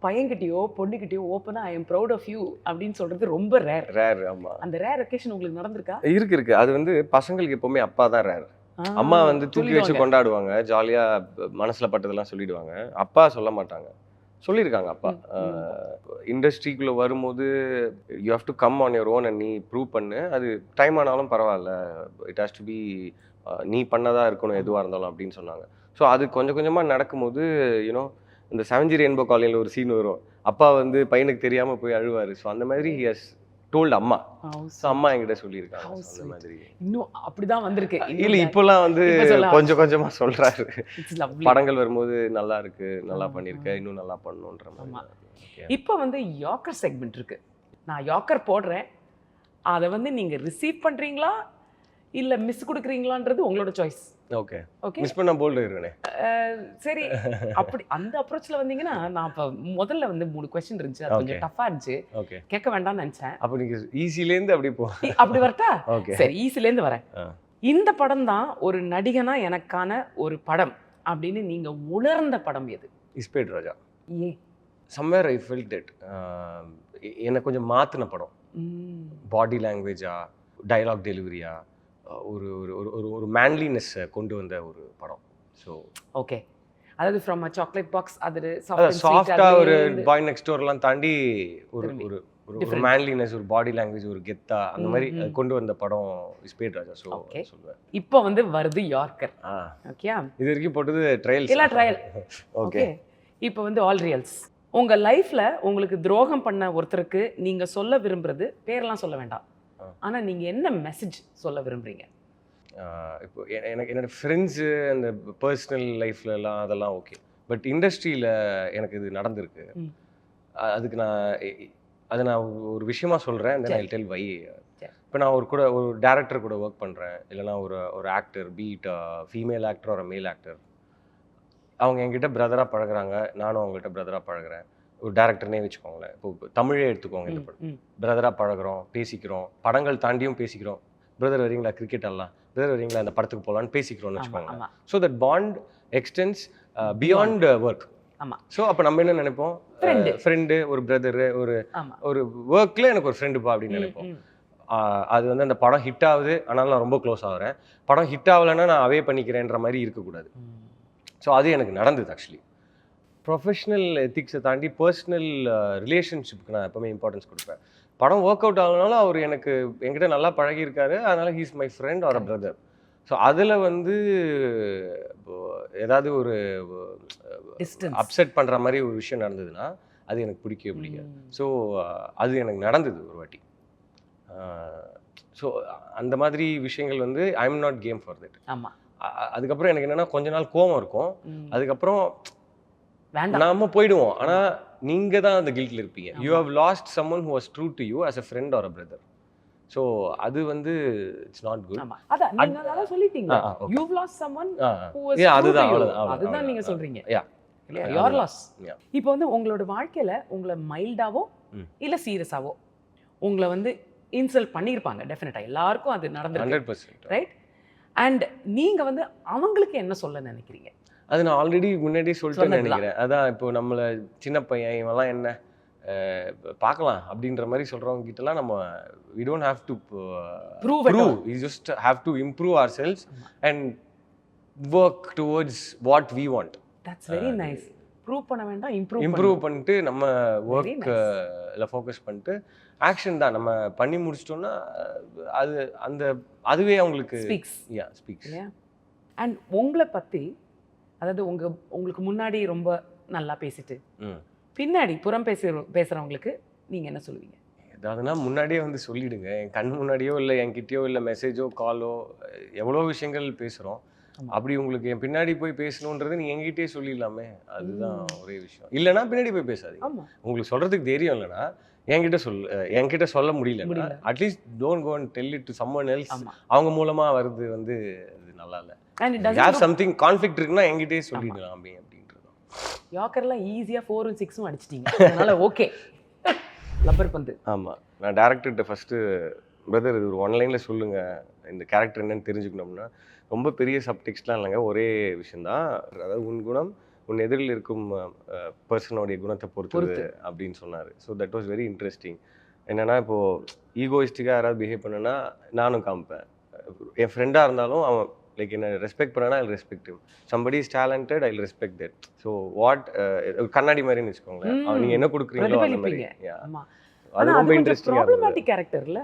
பையன்கிட்டயோ பொண்ணுகிட்டயோ ஓப்பனா I am proud of you அப்படின்னு சொல்றது ரொம்ப ரேர். ஆமா, அந்த ரேர் ஒகேஷன் உங்களுக்கு நடந்திருக்கா? இருக்கு. அது வந்து பசங்களுக்கு எப்பவுமே அப்பா தான் ரேர். அம்மா வந்து தூக்கி வச்சு கொண்டாடுவாங்க, ஜாலியா மனசுல பட்டதெல்லாம் சொல்லிடுவாங்க. அப்பா சொல்ல மாட்டாங்க. சொல்லியிருக்காங்க அப்பா. இண்டஸ்ட்ரிக்குள்ளே வரும்போது you have to come on your own and நீ ப்ரூவ் பண்ணு, அது டைம் ஆனாலும் பரவாயில்ல, இட் ஹேஸ் டு பி நீ பண்ணதாக இருக்கணும் எதுவாக இருந்தாலும் அப்படின்னு சொன்னாங்க. ஸோ அது கொஞ்சம் கொஞ்சமாக நடக்கும்போது யூனோ இந்த 7G ரெயின்போ காலனியில் ஒரு சீன் வரும், அப்பா வந்து பையனுக்கு தெரியாமல் போய் அழுவார். ஸோ அந்த மாதிரி ஹி ஹஸ் டோல்ட் அம்மா. ஸோ அம்மா என்கிட்ட சொல்லியிருக்காங்க அந்த மாதிரி. இன்னும் அப்படிதான் வந்திருக்கு இல்லை, இப்போல்லாம் வந்து கொஞ்சம் கொஞ்சமாக சொல்கிறாரு. படங்கள் வரும்போது நல்லா இருக்கு, நல்லா பண்ணியிருக்க, இன்னும் நல்லா பண்ணணுன்ற மாதிரி. இப்போ வந்து யாக்கர் செக்மெண்ட் இருக்கு. நான் யாக்கர் போடுறேன், அதை வந்து நீங்கள் ரிசீவ் பண்ணுறீங்களா இல்லை மிஸ் கொடுக்குறீங்களான்றது உங்களோட சாய்ஸ். ஓகே, மிஸ் பண்ண போல்டு இருக்கனே. சரி, அப்படி அந்த அப்ரோச்சில் வந்தீங்கன்னா, நான் இப்போ முதல்ல வந்து 3 கொஸ்டின் இருந்துச்சு, அது கொஞ்சம் டஃப்பாக இருந்துச்சு, கேட்க வேண்டாம்னு நினச்சேன். அப்போ நீங்கள் ஈஸிலேருந்து அப்படி அப்படி வரட்டா? சரி, ஈஸிலேருந்து வரேன். இந்த படம் தான் ஒரு நடிகனா எனக்கான ஒரு படம் அப்படின்னு நீங்கள் உணர்ந்த படம் எது? இஸ்பேட் ராஜா. ஏன்? சம்வேர் ஐ ஃபெல்ட் தட் எனக்கு கொஞ்சம் மாற்றின படம். பாடி லாங்குவேஜா, டயலாக் டெலிவரியா, ஒரு ஒரு ஒரு மேன்லினஸ் கொண்டு வந்த ஒரு படம். ஸோ ஓகே, அதாவது ஃப்ரம் அ சாக்லேட் பாக்ஸ் அது சாஃப்டா ஒரு பாய் நெக்ஸ்ட் டோர்லாம் தாண்டி ஒரு ஒரு ஒரு மேன்லினஸ், ஒரு பாடி லாங்குவேஜ், ஒரு கெத்தா அந்த மாதிரி கொண்டு வந்த படம் இஸ்பேட் ராஜா. ஸோ சொல்லுவேன். இப்போ வந்து வருது யார்கர். ஓகே, இது வரைக்கும் போட்டது ட்ரையல்ஸ். இல்ல ட்ரையல். ஓகே, இப்போ வந்து ஆல் ரியல்ஸ். உங்க லைஃப்ல உங்களுக்கு துரோகம் பண்ண ஒருத்தருக்கு நீங்க சொல்ல விரும்புறது, பேரெல்லாம் சொல்ல வேண்டாம், ஆனா நீங்க என்ன மெசேஜ் சொல்ல விரும்புறீங்க? இப்போ எனக்கு என்னோட ஃப்ரெண்ட்ஸு அந்த பர்சனல் லைஃப்லலாம் அதெல்லாம் ஓகே, பட் இண்டஸ்ட்ரியில் எனக்கு இது நடந்திருக்கு. அதுக்கு நான் ஒரு விஷயமா சொல்கிறேன், அந்த நான் டெல் வை. இப்போ நான் ஒரு டேரக்டர் கூட ஒர்க் பண்ணுறேன், இல்லைனா ஒரு ஆக்டர், பீட் ஃபீமேல் ஆக்டர் ஒரு மேல் ஆக்டர், அவங்க என்கிட்ட பிரதராக பழகுறாங்க, நானும் அவங்ககிட்ட பிரதராக பழகுறேன். ஒரு டேரக்டர்னே வச்சுக்கோங்களேன், இப்போ தமிழே எடுத்துக்கோங்க, இந்த படம் பிரதராக பழகுறோம், பேசிக்கிறோம், படங்கள் தாண்டியும் பேசிக்கிறோம். பிரதர் வரீங்களா கிரிக்கெட் ஆடலாம், பிரதர் வரீங்களா இந்த படத்துக்கு போகலான்னு பேசிக்கிறோம்னு வச்சுக்கோங்க. So that bond extends beyond work. So அப்போ நம்ம என்ன நினைப்போம், ஃப்ரெண்டு, ஒரு பிரதரு, ஒரு ஒர்க்கில் எனக்கு ஒரு ஃப்ரெண்டுப்பா அப்படின்னு நினைப்போம். அது வந்து அந்த படம் ஹிட் ஆகுது, ஆனாலும் நான் ரொம்ப க்ளோஸ் ஆகிறேன், படம் ஹிட் ஆகலைன்னா நான் அவே பண்ணிக்கிறேன்ற மாதிரி இருக்கக்கூடாது. ஸோ அது எனக்கு நடந்தது. ஆக்சுவலி ப்ரொஃபஷ்னல் எத்திக்ஸை தாண்டி பர்சனல் ரிலேஷன்ஷிப்புக்கு நான் எப்போவுமே இம்பார்ட்டன்ஸ் கொடுப்பேன். படம் ஒர்க் அவுட் ஆகலனாலும் அவர் என்கிட்ட நல்லா பழகியிருக்காரு, அதனால் he's my friend or a brother. So அதில் வந்து ஏதாவது ஒரு அப்செட் பண்ணுற மாதிரி ஒரு விஷயம் நடந்ததுன்னா அது எனக்கு பிடிக்காது. ஸோ அது எனக்கு நடந்தது ஒரு வாட்டி. ஸோ அந்த மாதிரி விஷயங்கள் வந்து I am not game for that. அதுக்கப்புறம் எனக்கு என்னென்னா கொஞ்ச நாள் கோவம் இருக்கும், அதுக்கப்புறம் நாம போயிடுவோம். ஆனால் நீங்கள் தான் அந்த கில்ட்டில் இருப்பீங்க. You have lost someone who was true to you as a friend or a brother. So அது வந்து இட்ஸ் நாட் குட். ஆமா அதான் நீங்க அதான் சொல்லிட்டீங்க. you've lost someone who was அதுதான் true to you. அவ்வளவுதான் அதுதான் நீங்க சொல்றீங்க. Yeah. your loss. Yeah. இப்போ வந்து உங்களோட வாழ்க்கையில உங்களை மைல்டாவோ இல்ல சீரியஸாவோ உங்களை வந்து இன்சல்ட் பண்ணியிருப்பாங்க டெஃபினட்டா, எல்லாருக்கும் அது நடந்திருக்கு 100%. ரைட்? அண்ட் நீங்க வந்து அவங்களுக்கு என்ன சொல்ல நினைக்கிறீங்க? அது நான் ஆல்ரெடி முன்னாடியே சொல்லிட்டு நினைக்கிறேன். அதான் இப்போ நம்மள சின்ன பையன் இவெல்லாம் என்ன பார்க்கலாம் அப்படின்ற மாதிரி சொல்றவங்க கிட்டலாம் நம்ம we don't have to prove we just have to improve ourselves and work towards what we want. That's very nice. Prove பண்ண வேண்டாம், இம்ப்ரூவ் பண்ணிட்டு நம்ம ஒர்க்ல ஃபோக்கஸ் பண்ணிட்டு ஆக்ஷன் தான் நம்ம பண்ணி முடிச்சிட்டோம்னா அது அந்த அதுவே அவங்களுக்கு ஸ்பீக்ஸ். அண்ட் உங்களை பத்தி அதாவது உங்களுக்கு முன்னாடி ரொம்ப நல்லா பேசிட்டு பின்னாடி புறம் பேசுறவங்களுக்கு நீங்க என்ன சொல்லுவீங்க? ஏதாவதுனா முன்னாடியே வந்து சொல்லிடுங்க. என் கண் முன்னாடியோ இல்லை என்கிட்டயோ இல்லை மெசேஜோ காலோ எவ்வளோ விஷயங்கள் பேசுகிறோம். அப்படி உங்களுக்கு என் பின்னாடி போய் பேசணுன்றது நீங்க என்கிட்டயே சொல்லிடலாமே, அதுதான் ஒரே விஷயம். இல்லைன்னா பின்னாடி போய் பேசாதீங்க. உங்களுக்கு சொல்றதுக்கு தைரியம் இல்லைன்னா என்கிட்ட சொல்ல முடியல, at least don't go and tell it to someone else. அவங்க மூலமா வருது வந்து அது நல்லா இல்லை. யார் சம்திங் கான்ஃப்ளிக்ட் இருக்குன்னா என்கிட்டயே சொல்லிடலாம் அப்படின்றது. யாக்கர்லாம் ஈஸியா 4 6 அடிச்சிட்டீங்க, அதனால ஓகே. லப்பர் பந்து. ஆமா, நான் டைரக்டர்கிட்ட ஃபர்ஸ்ட் பிரதர் இது ஒரு ஒன்லைனில் சொல்லுங்க, இந்த கேரக்டர் என்னன்னு தெரிஞ்சுக்கணும்னா ரொம்ப பெரிய சப்டெக்ஸ்ட்லாம் இல்லைங்க, ஒரே விஷயந்தான். அதாவது உன் குணம் உன் எதிரில் இருக்கும் பர்சனோடைய குணத்தை பொறுத்தது அப்படின்னு சொன்னார். So that was very interesting. என்னென்னா இப்போது ஈகோயிஸ்டிக்காக யாராவது பிஹேவ் பண்ணேன்னா நானும் காமிப்பேன். என் ஃப்ரெண்டாக இருந்தாலும் அவன் லைக் என்ன ரெஸ்பெக்ட் பண்ணனா I respect him. Somebody is talented I respect that. So what கண்ணாடி மாதிரின்னு வச்சுக்கோங்களேன், நீங்கள் என்ன கொடுக்குறீங்களோ அந்த மாதிரி. அது ரொம்ப இன்ட்ரெஸ்டிங்காக கேரக்டர்ல.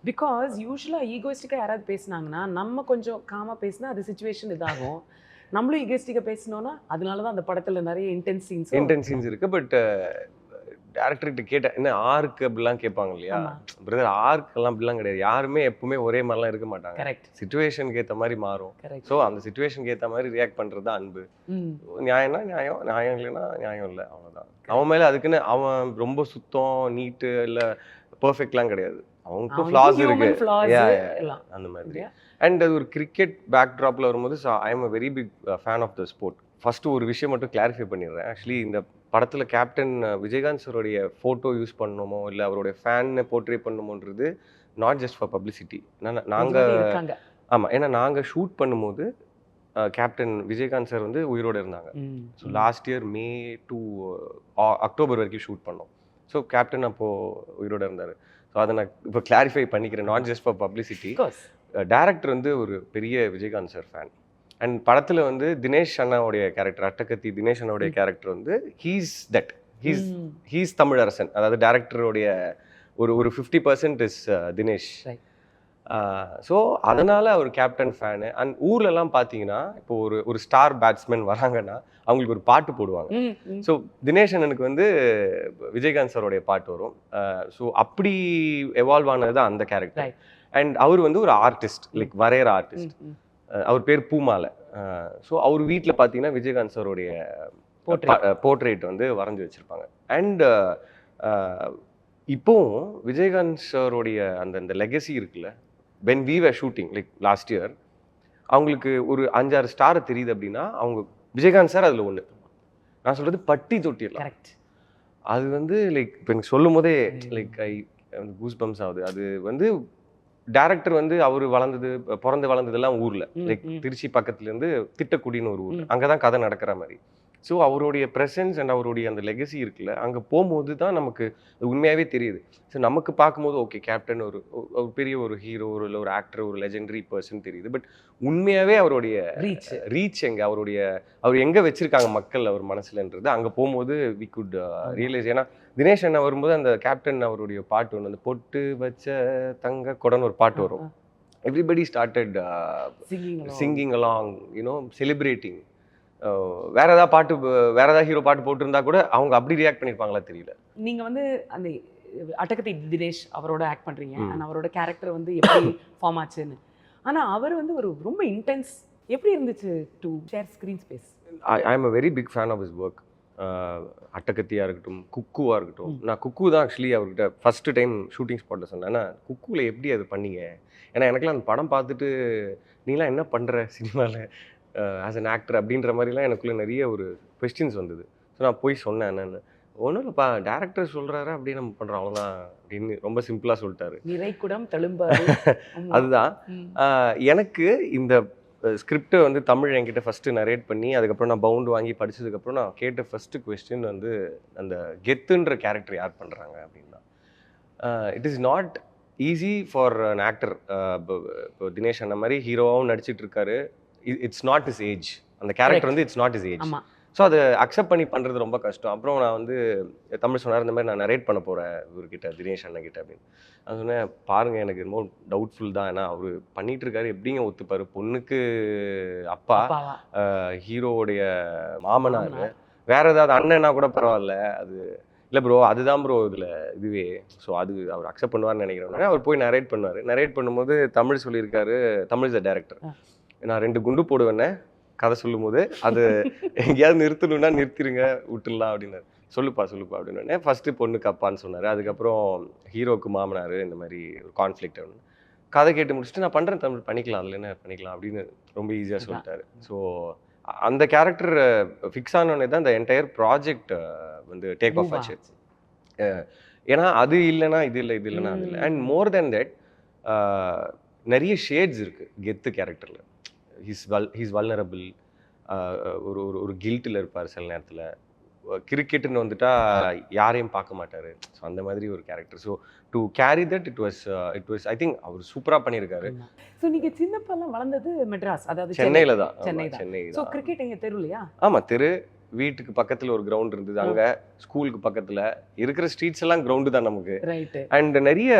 பிகாஸ் யூஸ்வலாக ஈகோயிஸ்டிக்காக யாராவது பேசினாங்கன்னா நம்ம கொஞ்சம் காமாக பேசினா அது சுச்சுவேஷன் இதாகும். நம்மளும் ஈகோயிஸ்டிக்காக பேசினோன்னா அதனால தான் அந்த படத்தில் நிறைய இன்டென்ஸ் சீன்ஸ் இருக்குது. பட் டேரக்டர்கிட்ட கேட்டேன், என்ன ஆர்க்கு அப்படிலாம் கேட்பாங்க இல்லையா பிரதர், ஆர்க்கெல்லாம் அப்படிலாம் கிடையாது. யாருமே எப்பவுமே ஒரே மாதிரிலாம் இருக்க மாட்டாங்க. கரெக்ட். சிச்சுவேஷனுக்கு ஏற்ற மாதிரி மாறும். ஸோ அந்த சிச்சுவேஷனுக்கு ஏற்ற மாதிரி ரியாக்ட் பண்ணுறது தான் அன்பு. நியாயம்னா நியாயம், நியாயம் இல்லைன்னா நியாயம் இல்லை, அவ்வளோதான். அவன் மேலே அதுக்குன்னு அவன் ரொம்ப சுத்தம் நீட்டு இல்லை பர்ஃபெக்ட்லாம் கிடையாது. அவங்களுக்கும் ஃப்ளாஸ் இருக்கு அந்த மாதிரி. அண்ட் அது ஒரு கிரிக்கெட் பேக்ட்ராப்ல வரும்போது I am a very big fan of the sport. First ஒரு விஷயம் மட்டும் கிளாரிஃபை பண்ணிடுறேன். ஆக்சுவலி இந்த படத்தில் கேப்டன் விஜயகாந்த் சாரோடைய ஃபோட்டோ யூஸ் பண்ணணுமோ இல்லை அவருடைய ஃபேனை போர்ட்ரே பண்ணணுமோன்றது நாட் ஜஸ்ட் ஃபார் பப்ளிசிட்டி. ஆமாம், ஏன்னா நாங்கள் ஷூட் பண்ணும்போது கேப்டன் விஜயகாந்த் சார் வந்து உயிரோடு இருந்தாங்க. So last year May to October வரைக்கும் ஷூட் பண்ணோம். ஸோ கேப்டன் அப்போது உயிரோடு இருந்தார். ஸோ அதை நான் இப்போ கிளாரிஃபை பண்ணிக்கிறேன், not just for publicity. Director வந்து ஒரு பெரிய விஜயகாந்த் சார் ஃபேன். அண்ட் படத்தில் வந்து தினேஷ் அண்ணாவுடைய கேரக்டர், அட்டகத்தி தினேஷ் அண்ணாவுடைய கேரக்டர் வந்து ஹீஸ் தமிழரசன். அதாவது டேரக்டருடைய ஒரு 50% இஸ் தினேஷ். ஸோ அதனால் அவர் கேப்டன் ஃபேனு. அண்ட் ஊர்லலாம் பார்த்தீங்கன்னா இப்போ ஒரு ஸ்டார் பேட்ஸ்மேன் வராங்கன்னா அவங்களுக்கு ஒரு பாட்டு போடுவாங்க. ஸோ தினேஷ் அண்ணனுக்கு வந்து விஜயகாந்த் சாரோடைய பாட்டு வரும். ஸோ அப்படி எவால்வ் ஆனது தான் அந்த கேரக்டர். அண்ட் அவர் வந்து ஒரு ஆர்டிஸ்ட், லைக் வரைகிற ஆர்டிஸ்ட். அவர் பேர் பூமாலை. ஸோ அவர் வீட்டில் பார்த்தீங்கன்னா விஜயகாந்த் சாரோடைய போர்ட்ரேட் வந்து வரைஞ்சி வச்சுருப்பாங்க. அண்ட் இப்போவும் விஜயகாந்த் சாரோடைய அந்த லெகசி இருக்குல்ல, when we were shooting like last year, அவங்களுக்கு ஒரு 5-6 ஸ்டார் தெரியுது அப்படின்னா அவங்க விஜயகாந்த் சார் அதில் ஒன்று. நான் சொல்கிறது பட்டி தொட்டிடலாம். கரெக்ட். அது வந்து லைக் இப்போ எனக்கு சொல்லும் போதே லைக் கூஸ் பம்ஸ் ஆகுது. அது வந்து டேரக்டர் வந்து அவர் பிறந்து வளர்ந்ததெல்லாம் ஊரில், லைக் திருச்சி பக்கத்துலேருந்து திட்டக்குடின்னு ஒரு ஊர், அங்கே தான் கதை நடக்கிற மாதிரி. ஸோ அவருடைய ப்ரெசன்ஸ் அண்ட் அவருடைய அந்த லெகசி இருக்குல்ல, அங்கே போகும்போது தான் நமக்கு உண்மையாகவே தெரியுது. ஸோ நமக்கு பார்க்கும்போது ஓகே கேப்டன் ஒரு பெரிய ஒரு ஹீரோ, ஒரு ஆக்டர், ஒரு லெஜெண்டரி பர்சன் தெரியுது. பட் உண்மையாகவே அவருடைய ரீச் எங்கே, அவர் எங்கே வச்சுருக்காங்க மக்கள் அவர் மனசுலன்றது அங்கே போகும்போது வி குட் ரியலைஸ். ஏன்னா தினேஷ் அண்ணா வரும்போது அந்த கேப்டன் அவருடைய பாட்டு ஒன்று, அந்த பொட்டு வச்ச தங்க கொடன்னு ஒரு பாட்டு வரும். Everybody started singing along, you know, celebrating. வேற ஏதாவது ஹீரோ பாட்டு போட்டிருந்தா கூட அவங்க அப்படி ரியாக்ட் பண்ணிருப்பாங்களா தெரியல. நீங்க வந்து அந்த அட்டகத்தி தினேஷ் அவரோட ஆக்ட் பண்றீங்க, அண்ட் அவரோட கேரக்டர் வந்து எப்படி ஃபார்ம் ஆச்சுன்னு. ஆனா அவர் வந்து ஒரு ரொம்ப இன்டென்ஸ். எப்படி இருந்துச்சு to share screen space? I am a very big fan of his work. அட்டகத்தியாக இருக்கட்டும், குக்குவாக இருக்கட்டும். நான் குக்கு தான் ஆக்சுவலி அவர்கிட்ட ஃபஸ்ட்டு டைம் ஷூட்டிங் ஸ்பாட்டில் சொன்னேன். ஏன்னா குக்குவில் எப்படி அது பண்ணீங்க? ஏன்னா எனக்குலாம் அந்த படம் பார்த்துட்டு நீலாம் என்ன பண்ணுற சினிமாவில் ஆஸ் அன் ஆக்டர் அப்படின்ற மாதிரிலாம் எனக்குள்ளே நிறைய ஒரு கொஸ்டின்ஸ் வந்தது. ஸோ நான் போய் சொன்னேன் என்னென்னு. ஒன்றும் இல்லைப்பா, டேரக்டர் சொல்கிறாரு அப்படியே நம்ம பண்ணுறோம் அவ்வளோதான் அப்படின்னு ரொம்ப சிம்பிளாக சொல்லிட்டாரு. நிறைக்குடம் தழும்பாது. அதுதான் எனக்கு இந்த ஸ்கிரிப்டை வந்து தமிழ் என்கிட்ட ஃபஸ்ட்டு நரேட் பண்ணி அதுக்கப்புறம் நான் பவுண்டு வாங்கி படித்ததுக்கப்புறம் நான் கேட்ட ஃபஸ்ட்டு கொஸ்டின் வந்து அந்த கெத்துன்ற கேரக்டர் யார் பண்ணுறாங்க அப்படின்னா. It is not easy for an actor. இப்போ தினேஷ் அண்ணா மாதிரி ஹீரோவாகவும் நடிச்சிட்டு இருக்காரு. It's not is age. அந்த கேரக்டர் வந்து it's not is age. So அதை அக்செப்ட் பண்ணி பண்ணுறது ரொம்ப கஷ்டம். அப்புறம் நான் வந்து தமிழ் சொன்னார், இந்த மாதிரி நான் நரேட் பண்ண போகிறேன் இவர்கிட்ட, தினேஷ் அண்ணகிட்ட அப்படின்னு. நான் சொன்னேன், பாருங்கள் எனக்கு ரொம்ப டவுட்ஃபுல் தான். ஏன்னா அவர் பண்ணிகிட்டு இருக்காரு, எப்படிங்க ஒத்துப்பார்? பொண்ணுக்கு அப்பா, ஹீரோவுடைய மாமனார், வேறு ஏதாவது அண்ணன்னா கூட பரவாயில்ல. அது இல்லை ப்ரோ, அதுதான் ப்ரோ இதில் இதுவே. ஸோ அது அவர் அக்செப்ட் பண்ணுவார்னு நினைக்கிறேன். அவர் போய் நரேட் பண்ணுவார். நரேட் பண்ணும்போது தமிழ் சொல்லியிருக்காரு, தமிழ் இஸ் த டேரக்டர். நான் 2 குண்டு போடுவேன்னே கதை சொல்லும் போது, அது எங்கேயாவது நிறுத்தணும்னா நிறுத்திடுங்க, விட்டுடலாம் அப்படின்னாரு. சொல்லுப்பா அப்படின்னு. ஃபஸ்ட்டு பொண்ணுக்கு அப்பான்னு சொன்னார். அதுக்கப்புறம் ஹீரோவுக்கு மாமனார், இந்த மாதிரி ஒரு கான்ஃப்ளிக்ட் அப்படின்னு. கதை கேட்டு முடிச்சுட்டு நான் பண்ணுறேன் தமிழ், பண்ணிக்கலாம், அதில் என்ன பண்ணிக்கலாம் அப்படின்னு ரொம்ப ஈஸியாக சொல்லிட்டாரு. ஸோ அந்த கேரக்டர் ஃபிக்ஸ் ஆனோடனே தான் இந்த என்டையர் ப்ராஜெக்ட் வந்து டேக் ஆஃப் ஆச்சு. ஏன்னா அது இல்லைன்னா இது இல்லை, இது இல்லைன்னா அது இல்லை. அண்ட் மோர் தென் தட் நிறைய ஷேட்ஸ் இருக்குது கெத்து கேரக்டரில். He's vulnerable. ஒரு கில்ட்டில் இருப்பார் சில நேரத்தில். கிரிக்கெட்டுன்னு வந்துட்டா யாரையும் பார்க்க மாட்டார். ஸோ அந்த மாதிரி ஒரு character. So to carry that it was I think அவர் சூப்பராக பண்ணியிருக்காரு. ஸோ நீங்கள் சின்னப்பெல்லாம் வளர்ந்தது மெட்ராஸ், அதாவது சென்னையில் தான். சென்னை. ஸோ கிரிக்கெட் எங்கள் தெரு இல்லையா? ஆமாம், தெரு. வீட்டுக்கு பக்கத்தில் ஒரு கிரவுண்ட் இருந்தது. அங்கே ஸ்கூலுக்கு பக்கத்தில் இருக்கிற ஸ்ட்ரீட்ஸ் எல்லாம் கிரவுண்டு தான் நமக்கு. அண்ட் நிறைய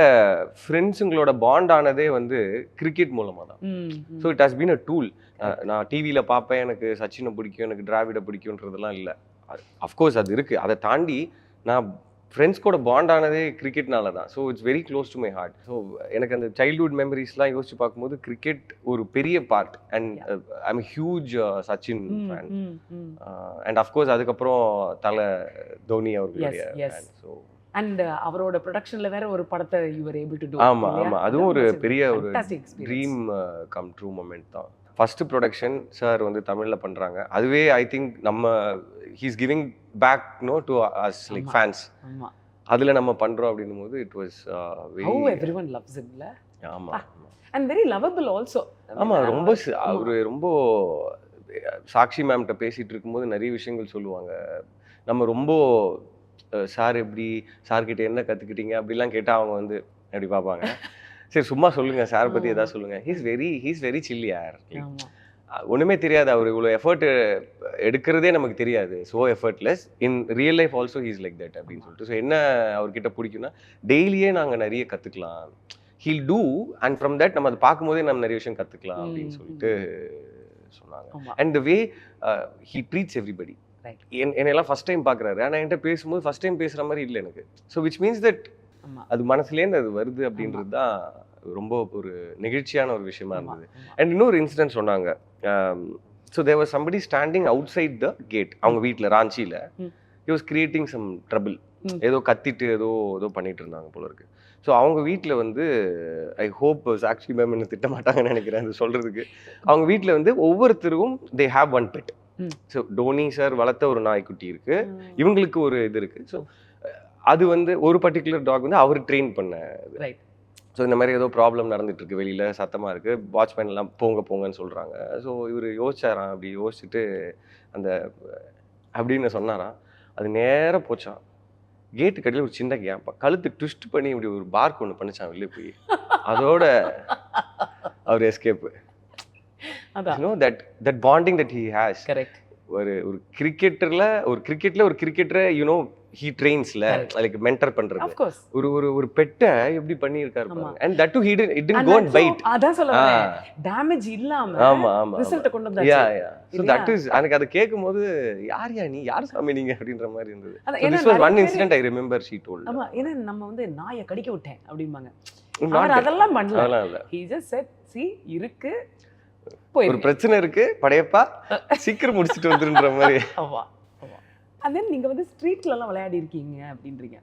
ஃப்ரெண்ட்ஸுங்களோட பாண்ட் ஆனதே வந்து கிரிக்கெட் மூலமாக தான். So it has been a tool. நான் டிவியில் பார்ப்பேன், எனக்கு சச்சினை பிடிக்கும், எனக்கு டிராவிட பிடிக்கும்ன்றதெல்லாம் இல்லை. அஃப்கோர்ஸ் அது இருக்குது. அதை தாண்டி நான் ஃப்ரெண்ட்ஸ் கூட பாண்ட் ஆனதே கிரிக்கெட்னால தான். So it's very close to my heart. So எனக்கு அந்த சைல்ட்ஹுட் மெமரிஸ்லாம் யோசிச்சு பார்க்கும்போது கிரிக்கெட் ஒரு பெரிய part. And I am huge Sachin fan. And of course அதுக்கப்புறம் தோனி அவர்களுடைய. ஸோ அண்ட் அவரோட ப்ரொடக்ஷன்ல வேற ஒரு படத்தை you were able to do. ஆமாம், அதுவும் ஒரு பெரிய ஒரு ட்ரீம் கம் ட்ரூ மொமெண்ட் தான். ஃபர்ஸ்ட் ப்ரொடக்ஷன் சார் வந்து தமிழில் பண்ணுறாங்க. அதுவே ஐ திங்க் நம்ம he's giving back to us like fans. அதில் நம்ம பண்ணுறோம் அப்படின்னும் போது it was everyone loves him. ஆமாம், அண்ட் வெரி லவபிள் ஆல்சோ. ஆமாம், ரொம்ப அவர் ரொம்ப சாக்ஷி மேம்கிட்ட பேசிகிட்டு இருக்கும்போது நிறைய விஷயங்கள் சொல்லுவாங்க. நம்ம ரொம்ப சார் எப்படி, சார்கிட்ட என்ன கற்றுக்கிட்டீங்க அப்படிலாம் கேட்டால் அவங்க வந்து எப்படி பார்ப்பாங்க. சரி சும்மா சொல்லுங்க, சார் பற்றி ஏதாவது சொல்லுங்க. ஹீஸ் வெரி சில்லி யார். ஒன்றுமே தெரியாது, அவர் இவ்வளோ எஃபர்ட் எடுக்கிறதே நமக்கு தெரியாது. So effortless in real life also he's like that அப்படின்னு சொல்லிட்டு. ஸோ என்ன அவர்கிட்ட பிடிக்கும்னா டெய்லியே நாங்கள் நிறைய கற்றுக்கலாம். He'll do and from that நம்ம அதை பார்க்கும்போதே நம்ம நிறைய விஷயம் கற்றுக்கலாம் அப்படின்னு சொல்லிட்டு சொன்னாங்க. And the way he treats everybody. என்னெல்லாம் ஃபஸ்ட் டைம் பார்க்குறாரு, ஆனால் என்கிட்ட பேசும்போது ஃபஸ்ட் டைம் பேசுகிற மாதிரி இல்லை எனக்கு. ஸோ விச் மீன்ஸ் தட் அது மனசுலேருந்து அது வருது அப்படின்றது தான் ரொம்ப ஒரு நெகிழ்ச்சியான ஒரு விஷயமா இருந்தது. அண்ட் இன்னொரு இன்சிடென்ட் சொன்னாங்க. So there was somebody standing outside the gate. அவங்க வீட்டில் ராஞ்சியில் he was creating some trouble. ஏதோ கத்திட்டு ஏதோ பண்ணிட்டு இருந்தாங்க போல இருக்கு. ஸோ அவங்க வீட்டில் வந்து ஐ ஹோப் சாக்ஷி மேம் என்ன திட்ட மாட்டாங்கன்னு நினைக்கிறேன் அது சொல்கிறதுக்கு. அவங்க வீட்டில் வந்து ஒவ்வொருத்தருக்கும் they have one pet. So Dhoni sir வளர்த்த ஒரு நாய்க்குட்டி இருக்கு, இவங்களுக்கு ஒரு இது இருக்கு. ஸோ அது வந்து ஒரு பர்டிகுலர் டாக் வந்து அவர் ட்ரெயின் பண்ண. ஸோ இந்த மாதிரி ஏதோ ப்ராப்ளம் நடந்துட்டு இருக்கு, வெளியில் சத்தமாக இருக்குது, வாட்ச்மேன் எல்லாம் போங்கன்னு சொல்கிறாங்க. ஸோ இவர் யோசிச்சாராம், அப்படி யோசிச்சுட்டு அந்த அப்படின்னு சொன்னாராம். அது நேராக போச்சான் கேட்டு கட்டில ஒரு சின்ன கேப்பா, கழுத்து ட்விஸ்ட் பண்ணி இப்படி ஒரு பார்க் ஒன்று பண்ணிச்சான் வெளியே போய். அதோட அவர் escape. That bonding that he has. ஒரு கிரிக்கெட்டரை he trains like mentor பண்றது. Of course. ஒரு பெட்டை எப்படி பண்ணியிருக்காரு பாருங்க. And that too he didn't go and bite. அதான் சொல்றேன், டேமேஜ் இல்லாம ரிசல்ட் கொண்டு வந்தாச்சு. Yeah. So that is எனக்கு அது கேக்கும்போது யார் சாமி நீங்க அப்படின்ற மாதிரி இருந்தது. So this was one incident I remember she told. ஆமா, ஏன்னா நம்ம வந்து நாயை கடிக்க விட்டேன் அப்படிம்பாங்க. அவர் அதெல்லாம் பண்ணல. He just said, see இருக்கு, ஒரு பிரச்சனை இருக்கு படையப்பா, சீக்கிரம் முடிச்சிட்டு வந்துருன்ற மாதிரி. அண்ட் தென் நீங்கள் வந்து ஸ்ட்ரீட்லலாம் விளையாடி இருக்கீங்க அப்படின்றீங்க.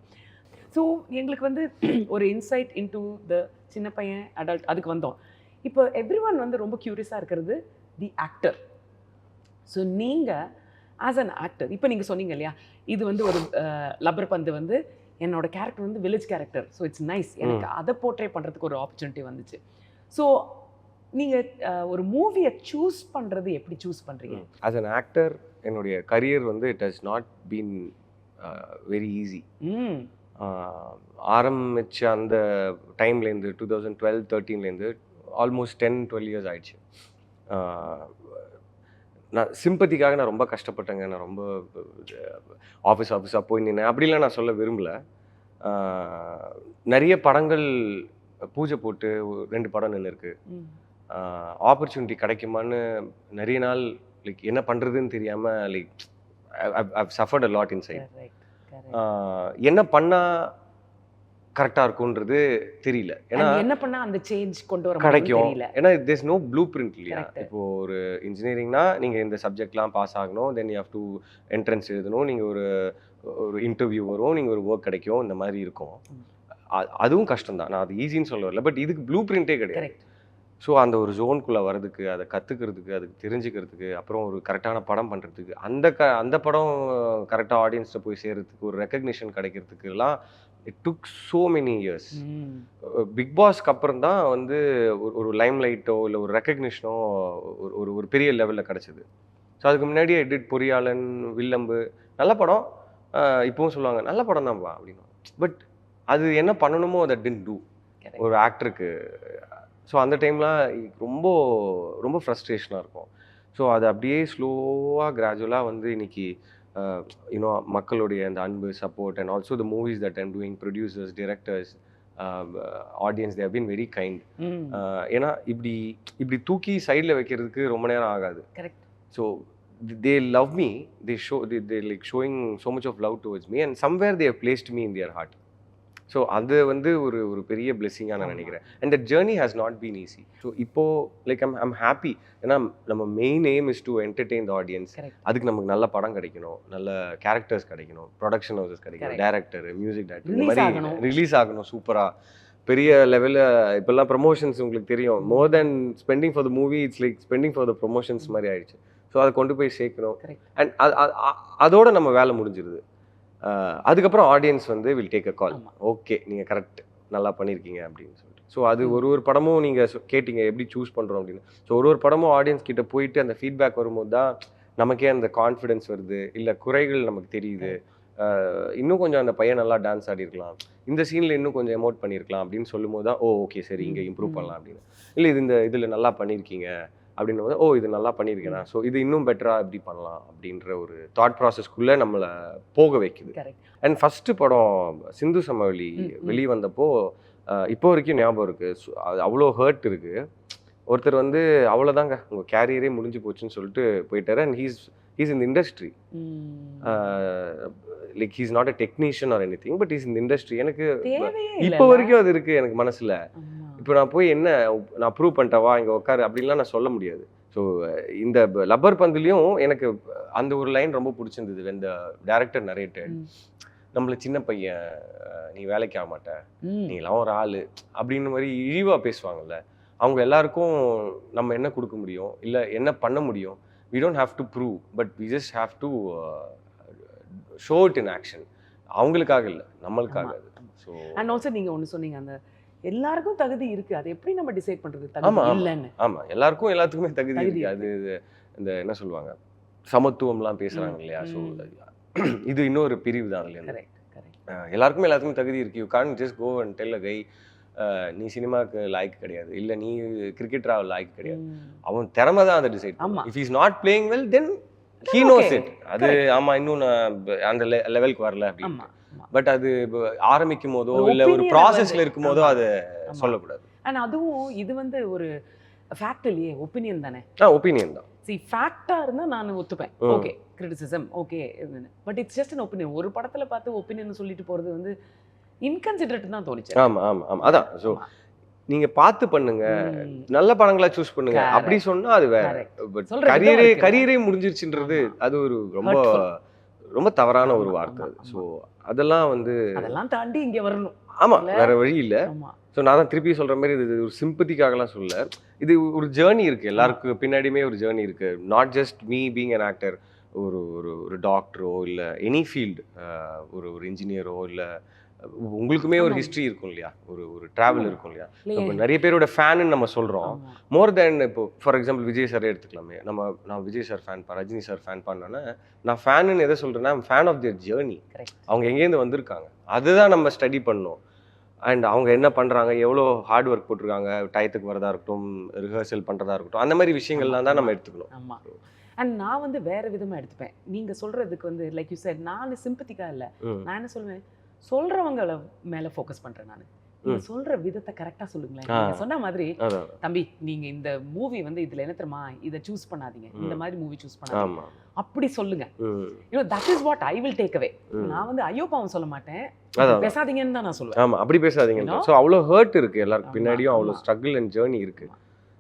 ஸோ எங்களுக்கு வந்து ஒரு இன்சைட் இன்டு த சின்ன பையன் அடல்ட் அதுக்கு வந்தோம். இப்போ எவ்ரி ஒன் வந்து ரொம்ப க்யூரியஸாக இருக்கிறது தி ஆக்டர். ஸோ நீங்கள் ஆஸ் அன் ஆக்டர் இப்போ நீங்கள் சொன்னீங்க இல்லையா, இது வந்து ஒரு லப்பர் பந்து வந்து என்னோட கேரக்டர் வந்து village character, so it's nice, எனக்கு அதை போர்ட்ரே பண்ணுறதுக்கு ஒரு ஆப்பர்ச்சுனிட்டி வந்துச்சு. ஸோ நீங்கள் ஒரு மூவியை சூஸ் பண்ணுறது எப்படி சூஸ் பண்ணுறீங்க? ஆஸ் அன் ஆக்டர் என்னுடைய கரியர் வந்து it has not been very easy. ஆரம்பிச்ச அந்த டைம்லேருந்து 2012-13லேருந்து ஆல்மோஸ்ட் 10-12 இயர்ஸ் ஆயிடுச்சு. நான் சிம்பத்திக்காக நான் ரொம்ப கஷ்டப்பட்டேங்க. நான் ரொம்ப ஆஃபீஸாக போய் நின்னேன் அப்படிலாம் நான் சொல்ல விரும்பலை. நிறைய படங்கள் பூஜை போட்டு 2 படம் நின்று இருக்கு. ஆப்பர்ச்சுனிட்டி கிடைக்குமான்னு நிறைய நாள் லைக் என்ன பண்ணுறதுன்னு தெரியாமல் like I've suffered a lot inside. என்ன பண்ணால் கரெக்டாக இருக்கும்ன்றது தெரியல. ஏன்னா என்ன பண்ணா அந்த சேஞ்ச் கொண்டு வர கிடைக்கும். ஏன்னா தேர்ஸ் நோ ப்ளூ பிரிண்ட் இல்லையா. இப்போ ஒரு இன்ஜினியரிங்னா நீங்கள் இந்த சப்ஜெக்ட்லாம் பாஸ் ஆகணும், then you have to entrance எழுதணும், நீங்கள் ஒரு இன்டர்வியூ வரும், நீங்கள் ஒரு ஒர்க் கிடைக்கும், இந்த மாதிரி இருக்கும். அதுவும் கஷ்டம் தான், நான் அது ஈஸின்னு சொல்ல வரல. பட் இதுக்கு ப்ளூ பிரிண்டே கிடையாது. ஸோ அந்த ஒரு ஜோனுக்குள்ளே வர்றதுக்கு, அதை கற்றுக்கிறதுக்கு, அதுக்கு தெரிஞ்சுக்கிறதுக்கு, அப்புறம் ஒரு கரெக்டான படம் பண்ணுறதுக்கு, அந்த படம் கரெக்டாக ஆடியன்ஸ்கிட்ட போய் சேர்கிறதுக்கு, ஒரு ரெக்கக்னிஷன் கிடைக்கிறதுக்குலாம் it took so many years. Big பாஸ்க்கு அப்புறம் தான் வந்து ஒரு லைம் லைட்டோ இல்லை ஒரு ரெக்கக்னிஷனோ ஒரு பெரிய லெவலில் கிடச்சிது. ஸோ அதுக்கு முன்னாடி எடிட் பொறியாளன், வில்லம்பு நல்ல படம், இப்போவும் சொல்லுவாங்க நல்ல படம் தான்ப்பா அப்படின்னு. பட் அது என்ன பண்ணணுமோ அதை டிட் டூ ஒரு ஆக்டருக்கு. ஸோ அந்த டைம்லாம் ரொம்ப ரொம்ப ஃப்ரஸ்ட்ரேஷனாக இருக்கும். ஸோ அது அப்படியே ஸ்லோவாக கிராஜுவலாக வந்து இன்னைக்கு யூனோ மக்களுடைய அந்த அன்பு, support and also the movies that I'm doing, producers, directors, audience, they have been very kind. ஏன்னா இப்படி தூக்கி சைடில் வைக்கிறதுக்கு ரொம்ப நேரம் ஆகாது. So they love me, they like showing so much of love towards me and somewhere they have placed me in their heart. So அது வந்து ஒரு பெரிய பிளெஸிங்காக நான் நினைக்கிறேன். And that journey has not been easy. So இப்போது like I'm happy. ஏன்னா நம்ம main aim is to entertain the audience. அதுக்கு நமக்கு நல்ல படம் கிடைக்கணும், நல்ல கேரக்டர்ஸ் கிடைக்கணும், ப்ரொடக்ஷன் ஹவுசஸ் கிடைக்கணும், டேரக்டர், மியூசிக் டைரக்டர், இந்த மாதிரி ரிலீஸ் ஆகணும் சூப்பராக பெரிய லெவலில். இப்போல்லாம் ப்ரமோஷன்ஸ் உங்களுக்கு தெரியும், more then spending for the movie, it's like spending for the promotions மாதிரி ஆயிடுச்சு. ஸோ அதை கொண்டு போய் சேர்க்கணும். அண்ட் அதோட நம்ம வேலை முடிஞ்சிருது. அதுக்கப்புறம் ஆடியன்ஸ் வந்து will take a call, okay நீங்கள் கரெக்ட் நல்லா பண்ணியிருக்கீங்க அப்படின்னு சொல்லிட்டு. ஸோ அது ஒரு படமும் நீங்கள் கேட்டிங்க எப்படி சூஸ் பண்ணுறோம் அப்படின்னு. ஸோ ஒரு படமும் ஆடியன்ஸ் கிட்ட போயிட்டு அந்த ஃபீட்பேக் வரும்போது தான் நமக்கே அந்த கான்ஃபிடென்ஸ் வருது, இல்லை குறைகள் நமக்கு தெரியுது. இன்னும் கொஞ்சம் அந்த பையன் நல்லா டான்ஸ் ஆடிருக்கலாம், இந்த சீனில் இன்னும் கொஞ்சம் எமோட் பண்ணியிருக்கலாம் அப்படின்னு சொல்லும் போது தான் ஓகே சரி இங்கே இம்ப்ரூவ் பண்ணலாம் அப்படின்னு. இல்லை இதில் நல்லா பண்ணியிருக்கீங்க அப்படின்னும் போது இது நல்லா பண்ணியிருக்கேனா, ஸோ இது இன்னும் பெட்டராக எப்படி பண்ணலாம் அப்படின்ற ஒரு தாட் ப்ராசஸ்க்குள்ளே நம்மளை போக வைக்குது. அண்ட் ஃபஸ்ட்டு படம் சிந்து சமவெளி வெளியே வந்தப்போ இப்போ வரைக்கும் ஞாபகம் இருக்குது. அது அவ்வளோ ஹர்ட் இருக்குது. ஒருத்தர் வந்து அவ்வளோதாங்க உங்கள் கேரியரே முடிஞ்சு போச்சுன்னு சொல்லிட்டு போயிட்டாரு. And he's in the industry, like he's not a technician or any thing, but he's in the industry. எனக்கு இப்போ வரைக்கும் அது இருக்குது எனக்கு மனசில். இப்போ நான் போய் என்ன நான் ப்ரூவ் பண்ணிட்டவா இங்கே உட்காரு அப்படின்லாம் நான் சொல்ல முடியாது. ஸோ இந்த லப்பர் பந்துலேயும் எனக்கு அந்த ஒரு லைன் ரொம்ப பிடிச்சிருந்தது. இந்த டைரக்டர் நரேட்டட், நம்மள சின்ன பையன், நீ வேலைக்கு ஆக மாட்ட, நீங்களாம் ஒரு ஆள் அப்படின்னு மாதிரி இழிவாக பேசுவாங்கல்ல. அவங்க எல்லாருக்கும் நம்ம என்ன கொடுக்க முடியும், இல்லை என்ன பண்ண முடியும், we don't have to prove, but we just have to show it in action. அவங்களுக்காக இல்லை, நம்மளுக்காக அது. ஸோ அண்ட் ஆல்சோ நீங்கள் ஒன்று சொன்னீங்க, அந்த எல்லாருக்கும் தகுதி இருக்கு, அது எப்படி நம்ம டிசைட் பண்றது? தகுதி இல்லன்னு. ஆமா, எல்லாருக்கும் எல்லாத்துக்குமே தகுதி இருக்கு. அது இந்த என்ன சொல்லுவாங்க, சமத்துவம்லாம் பேசுறாங்க இல்லையா. ஸோ இது இன்னொரு பிரிவு தான் இல்லையா. எல்லாருக்குமே எல்லாத்துக்குமே தகுதி இருக்கு. You can't just go and tell a guy நீ சினிமாவுக்கு லாய்க்கு கிடையாது, இல்லை நீ கிரிக்கெட்டராக லாய்க்கு கிடையாது. அவன் திறமை தான் அதை decide. If is not playing well then he knows it. அது ஆமா இன்னும் நான் அந்த லெவலுக்கு வரல அப்படின்னு. பட் அது ஆரம்பிக்கும் போதோ இல்லை ஒரு ப்ராசஸ்ல இருக்கும் போதோ அதை சொல்லக்கூடாது. அண்ட் அதுவும் இது வந்து ஒரு ஃபேக்ட் இல்லையே, ஒப்பீனியன் தானே. ஒப்பீனியன் தான். சி ஃபேக்டா இருந்தா நான் ஒத்துப்பேன், okay criticism okay, but it's just an opinion. ஒரு படத்துல பார்த்து ஒப்பீனியன் சொல்லிட்டு போறது வந்து இன்கன்சிடரேட் தான் தோணுச்சு. ஆமா ஆமா ஆமா, அதான். ஸோ நீங்க பார்த்து பண்ணுங்க, நல்ல படங்களா சூஸ் பண்ணுங்க அப்படி சொன்னா அது வேற. பட் கரியரே முடிஞ்சிருச்சுன்றது அது ஒரு ரொம்ப ரொம்ப தவறான ஒரு ஆமா, வார்த்தை. ஆமா, ஸோ அதெல்லாம் வந்து அதெல்லாம் தாண்டி இங்க வரணும். ஆமா, இல்ல? வேற வழி இல்ல. ஆமா. ஸோ நான் தான் திருப்பி சொல்ற மாதிரி இது ஒரு சிம்பத்திக்காகலாம் சொல்லல. இது ஒரு ஜேர்னி இருக்கு. எல்லாருக்கும் பின்னாடியுமே ஒரு ஜேர்னி இருக்கு. Not just me being an actor. ஒரு ஒரு ஒரு டாக்டரோ இல்ல எனி ஃபீல்டு, ஒரு ஒரு இன்ஜினியரோ இல்ல உங்களுக்குமே ஒரு ஆமா. ஹிஸ்ட்ரி இருக்கும் இல்லையா, ஒரு ஒரு டிராவல் இருக்கும் இல்லையா. இல்லையே. இப்போ நிறைய பேரோட ஃபேன்னு நம்ம சொல்றோம். ஆமா. மோர் தேன் இப்போ ஃபார் எக்ஸாம்பிள் விஜய் சாரே எடுத்துக்கலாமே. நான் விஜய் சார் ஃபேன் பா, ரஜினி சார் ஃபேன் பண்ணோன்னா நான் ஃபேனுன்னு எதை சொல்றேன்னா fan of their journey. Correct. அவங்க எங்கேருந்து வந்திருக்காங்க அதுதான் நம்ம ஸ்டடி பண்ணணும். அண்ட் அவங்க என்ன பண்ணுறாங்க, எவ்வளோ ஹார்ட் ஒர்க் போட்டிருக்காங்க, டயத்துக்கு வரதா இருக்கட்டும், ரிஹர்சல் பண்ணுறதா இருக்கட்டும், அந்த மாதிரி விஷயங்கள்லாம் தான் நம்ம எடுத்துக்கணும். ஆமா. அண்ட் நான் வந்து வேற விதமா எடுத்துப்பேன். நீங்க சொல்றதுக்கு வந்து லைக் யூ said நான் சிம்பத்திக்கா இல்ல. நான் என்ன சொல்லுவேன், சொல்றவங்கள மேல ஃபோக்கஸ் பண்றேன் நானு. நீங்க சொல்ற விதத்தை கரெக்டா சொல்லுங்களேன். நீங்க சொன்ன மாதிரி அதான். தம்பி நீங்க இந்த மூவி வந்து இதுல என்ன தெரியுமா, இதை சூஸ் பண்ணாதீங்க, இந்த மாதிரி மூவி சூஸ் பண்ணாதீங்க, ஆமா. அப்படி சொல்லுங்க. That is what I will take away. நான் வந்து ஐயோ பாவம் சொல்ல மாட்டேன், அதான். பேசாதீங்கன்னு தான் நான் சொல்லுவேன். ஆமா, அப்படி பேசாதீங்க. You know? ஸோ அவ்வளோ ஹர்ட் இருக்கு எல்லாருக்கும் ஆமா, பின்னாடியும், அவ்வளோ ஆமா. ஸ்ட்ரகிள் அண்ட் ஜேர்னி இருக்கு.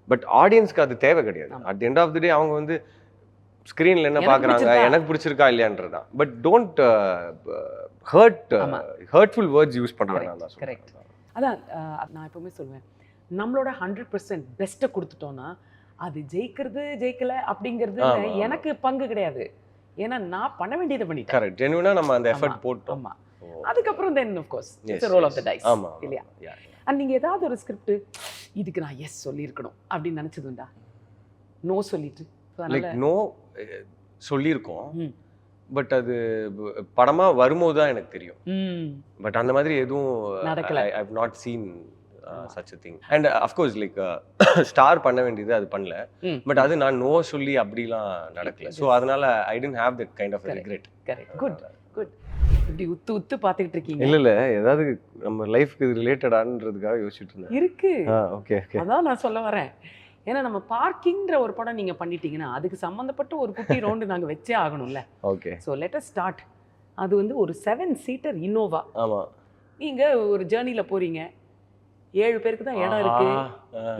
பட் ஆடியன்ஸ்க்கு அது தேவை கிடையாது. ஆமா. At the end of the day அவங்க வந்து ஸ்க்ரீனில் என்ன எனக்கு பார்க்குறாங்க, பிடிச்சிருக்கா? எனக்கு பிடிச்சிருக்கா இல்லையான்றதான். But don't hurtful words use பண்ணுறாங்க. கரெக்ட். அதான் நான் எப்பவுமே சொல்லுவேன், நம்மளோட 100% பெஸ்ட்டை கொடுத்துட்டோம்னா அது ஜெயிக்கிறது ஜெயிக்கல அப்படிங்கிறது ஆமா, ஆமா. எனக்கு பங்கு கிடையாது. ஏன்னா நான் பண்ண வேண்டியதை பண்ணிட்டேன். கரெக்ட், ஜென்யூனா நம்ம அந்த எஃபர்ட் ஆமா, போட்டோம். ஆமா. அதுக்கப்புறம் then of course Yes, it's role of yes. The dice. ஆமா, ஆமா. இல்லையா? Yeah, அண்ட் நீங்க ஏதாவது ஒரு ஸ்கிரிப்ட் இதுக்கு நான் எஸ் சொல்லியிருக்கணும் அப்படின்னு நினைச்சதுண்டா, நோ சொல்லிட்டு So, லைக் அதனால நோ சொல்லியிருக்கோம். ம். பட் அது படமா வரும்போது தான் எனக்கு தெரியும். ம், பட் அந்த மாதிரி எதுவும் நடக்கல. I have not seen such a thing. அண்ட் அஃப்கோர்ஸ் லைக் ஸ்டார் பண்ண வேண்டியது அது பண்ணல. ம். பட் அது நான் நோ சொல்லி அப்படிலாம் நடக்கல. ஸோ அதனால I tend have that kind of regret. Correct. Good good. இப்படி உத்து உத்து பார்த்துக்கிட்டு இருக்கீங்க. இல்ல ஏதாவது நம்ம லைஃப்க்கு ரிலேட்டடான்றதுக்காக யோசிச்சுட்டு இருந்தேன். இருக்கு. Okay okay. அதான் நான் சொல்ல வரேன். ஏன்னா நம்ம பார்க்கிங்ன்ற ஒரு படம் நீங்க பண்ணிட்டீங்கன்னா அதுக்கு சம்பந்தப்பட்ட ஒரு குட்டி ரவுண்டு நாங்க வச்சே ஆகணும்ல. Okay. So let us start. அது வந்து ஒரு 7 சீட்டர் இன்னோவா. ஆமா. நீங்க ஒரு ஜேர்னில போறீங்க, 7 பேருக்கு தான் இடம் இருக்கு.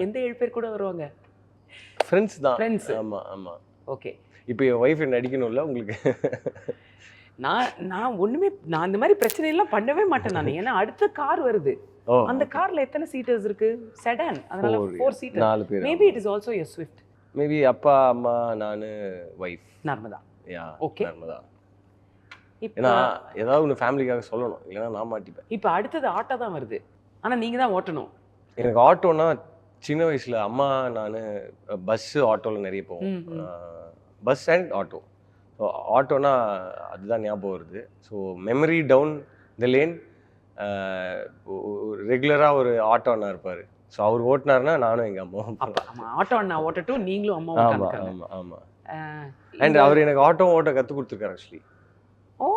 எந்த 7 பேர் கூட வருவாங்க? ஃப்ரெண்ட்ஸ் தான். Friends. ஆமா ஆமா. ஓகே. இப்போ என் ஒய்ஃப் நடிக்கணும்ல உங்களுக்கு. நான் ஒண்ணுமே நான் இந்த மாதிரி பிரச்சனை எல்லாம் பண்ணவே மாட்டேன் நான். ஏன்னா அடுத்த கார் வருது. ஓ, அந்த கார்ல எத்தனை சீட்டர்ஸ் இருக்கு? செடான். அதனால 4 சீட்டர். 4 பேர். Maybe it is also a Swift. Maybe அப்பா அம்மா நானு ஒய்ஃப். நர்மதா. யா. Okay. நர்மதா. இப்போ ஏன்னா ஏதாவது ஒன்று ஃபேமிலிக்காக சொல்லணும், இல்லைன்னா நான் மாட்டிப்பேன். இப்போ அடுத்தது ஆட்டோ தான் வருது. ஆனா நீங்க தான் ஓட்டணும். எனக்கு ஆட்டோனா சின்ன வயசுல அம்மா நான் பஸ்ஸு ஆட்டோவில் நிறைய போவோம். Bus and auto. ஸோ ஆட்டோனா அதுதான் ஞாபகம் வருது. So memory down the lane. ரெகுலராக ஒரு ஆட்டோ அண்ணா இருப்பார். ஸோ அவர் ஓட்டினார்னா நானும் எங்கள் அம்மாவும். அப்ப ஆமா, ஆட்டோ அண்ணா ஓட்டட்டும், நீங்களும் அம்மா ஆமாம் உட்காந்துக்காங்க. ஆமாம் ஆமாம். அண்ட் அவர் எனக்கு ஆட்டோ ஓட்ட கற்றுக் கொடுத்துருக்காரு actually. Oh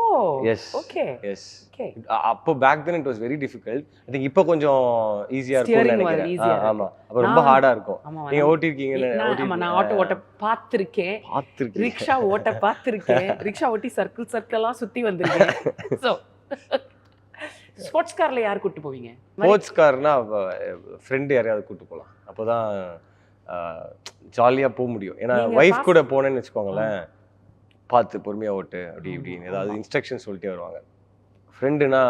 Yes. Okay yes. Okay. அப்போ back then it was very difficult. I think இப்போ கொஞ்சம் ஈஸியாக இருக்கும்னு Steering நினைக்கிறேன். easier இருக்கு. ஆமாம், அப்போ ரொம்ப ஹார்டாக இருக்கும். ஆமா. நீங்கள் ஓட்டிருக்கீங்கன்னு ஆமா, நான் ஆட்டோ ஓட்ட பார்த்திருக்கேன். பார்த்துருக்கீங்க. ரிக்ஷா ஓட்ட பார்த்திருக்கேன். ரிக்ஷா ஓட்டி சர்க்கிளா சுத்தி வந்திருக்கேன். ஸோ ஸ்போர்ட்ஸ் கார்ல யார் கூட்டு போவீங்க? ஸ்போர்ட்ஸ் கார்னா ஃப்ரெண்டு யாரையாவது கூப்பிட்டு போகலாம். அப்போ தான் ஜாலியாக போக முடியும். ஏன்னா நீங்க ஒய்ஃப் கூட போனேன்னு வச்சுக்கோங்களேன், பார்த்து பொறுமையாக ஓட்டு அப்படி இப்படின்னு ஏதாவது இன்ஸ்ட்ரக்ஷன் சொல்லிட்டே வருவாங்க. ஃப்ரெண்டுனா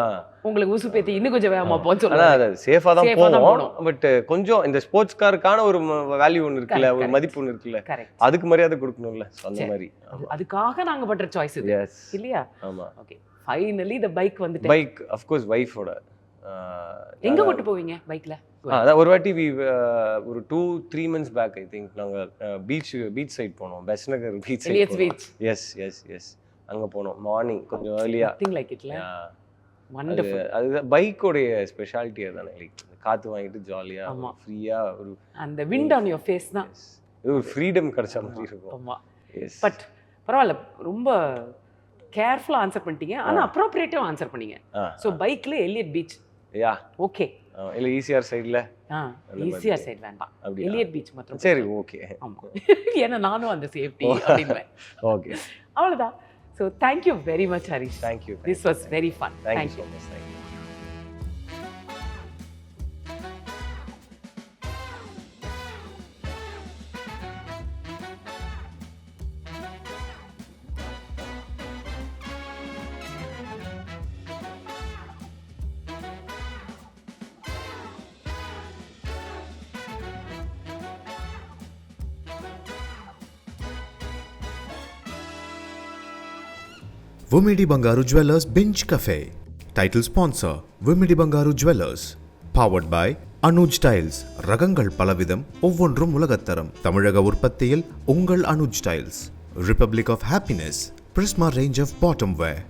உங்களுக்கு ஊசு பேத்தி இன்னும் கொஞ்சம் வேகமா போன்னு ஆனால் சொல்லுவாங்க. அது சேஃபாக தான் Safe ஆ தான் போவோம். பட் கொஞ்சம் இந்த ஸ்போர்ட்ஸ் காருக்கான ஒரு வேல்யூ ஒன்று இருக்குல்ல, ஒரு Correct. மதிப்பு ஒன்று இருக்குல்ல, கரெக்ட். அதுக்கு மரியாதை கொடுக்கணும்ல. ஸோ அந்த சரி. மாதிரி. அதுக்காக நாங்க பண்ற சாய்ஸ் இது எஸ். இல்லையா? ஆமாம். ஓகே, ஃபைனலி த பைக் வந்துட்டு. பைக் அஃப்கோர்ஸ் ஒய்ஃபோட. எங்க கூட்டு போவீங்க பைக்ல? அதான் ஒரு வாட்டி ஒரு 2-3 months பேக் ஐ திங்க் நாங்கள் பீச் சைட் போனோம். Besant Nagar beach Elliot's side. Beach. Yes yes yes. அங்கே போனோம் மார்னிங் கொஞ்சம் ஏர்லியாக. திங் லைக் இட்ல. வண்டர்ஃபுல். அது பைக்கோடைய ஸ்பெஷாலிட்டி அதானே, லைக் காற்று வாங்கிட்டு ஜாலியாக ஆமா. ஃப்ரீயாக ஒரு அந்த விண்ட் ஆன் யுவர் ஃபேஸ் தான். இது ஒரு ஃப்ரீடம் கிடைச்ச மாதிரி இருக்கும். ஆமா. எஸ். பட் பரவாயில்ல, ரொம்ப கேர்ஃபுல்லா ஆன்சர் பண்ணிட்டீங்க. ஆனா அப்ரோப்ரியேட்டிவா ஆன்சர் பண்ணீங்க. ஸோ பைக்ல எலியட் பீச். யா. ஓகே. இல்லை ஈசிஆர் சைடில் ஈஸியா சைடு வேண்டாம், அப்படி. எலியட் பீச் மட்டும். சரி ஓகே. ஆமா. ஏன்னா நானும் அந்த சேஃப்டி அப்படின்பேன். ஓகே. அவ்வளவுதான். So thank you very much Harish. Thank you. This was very fun. Thank you thank you. So much. Thank you. Vumidi Bangaru Jewellers Binge Cafe. Title sponsor Vumidi Bangaru Jewellers. Powered by Anuj Styles. ரகங்கள் பலவிதம் ஒவ்வொன்றும் உலகத்தரம். தமிழக உற்பத்தியில் உங்கள் Anuj styles. Republic of Happiness. Prisma range of bottom wear.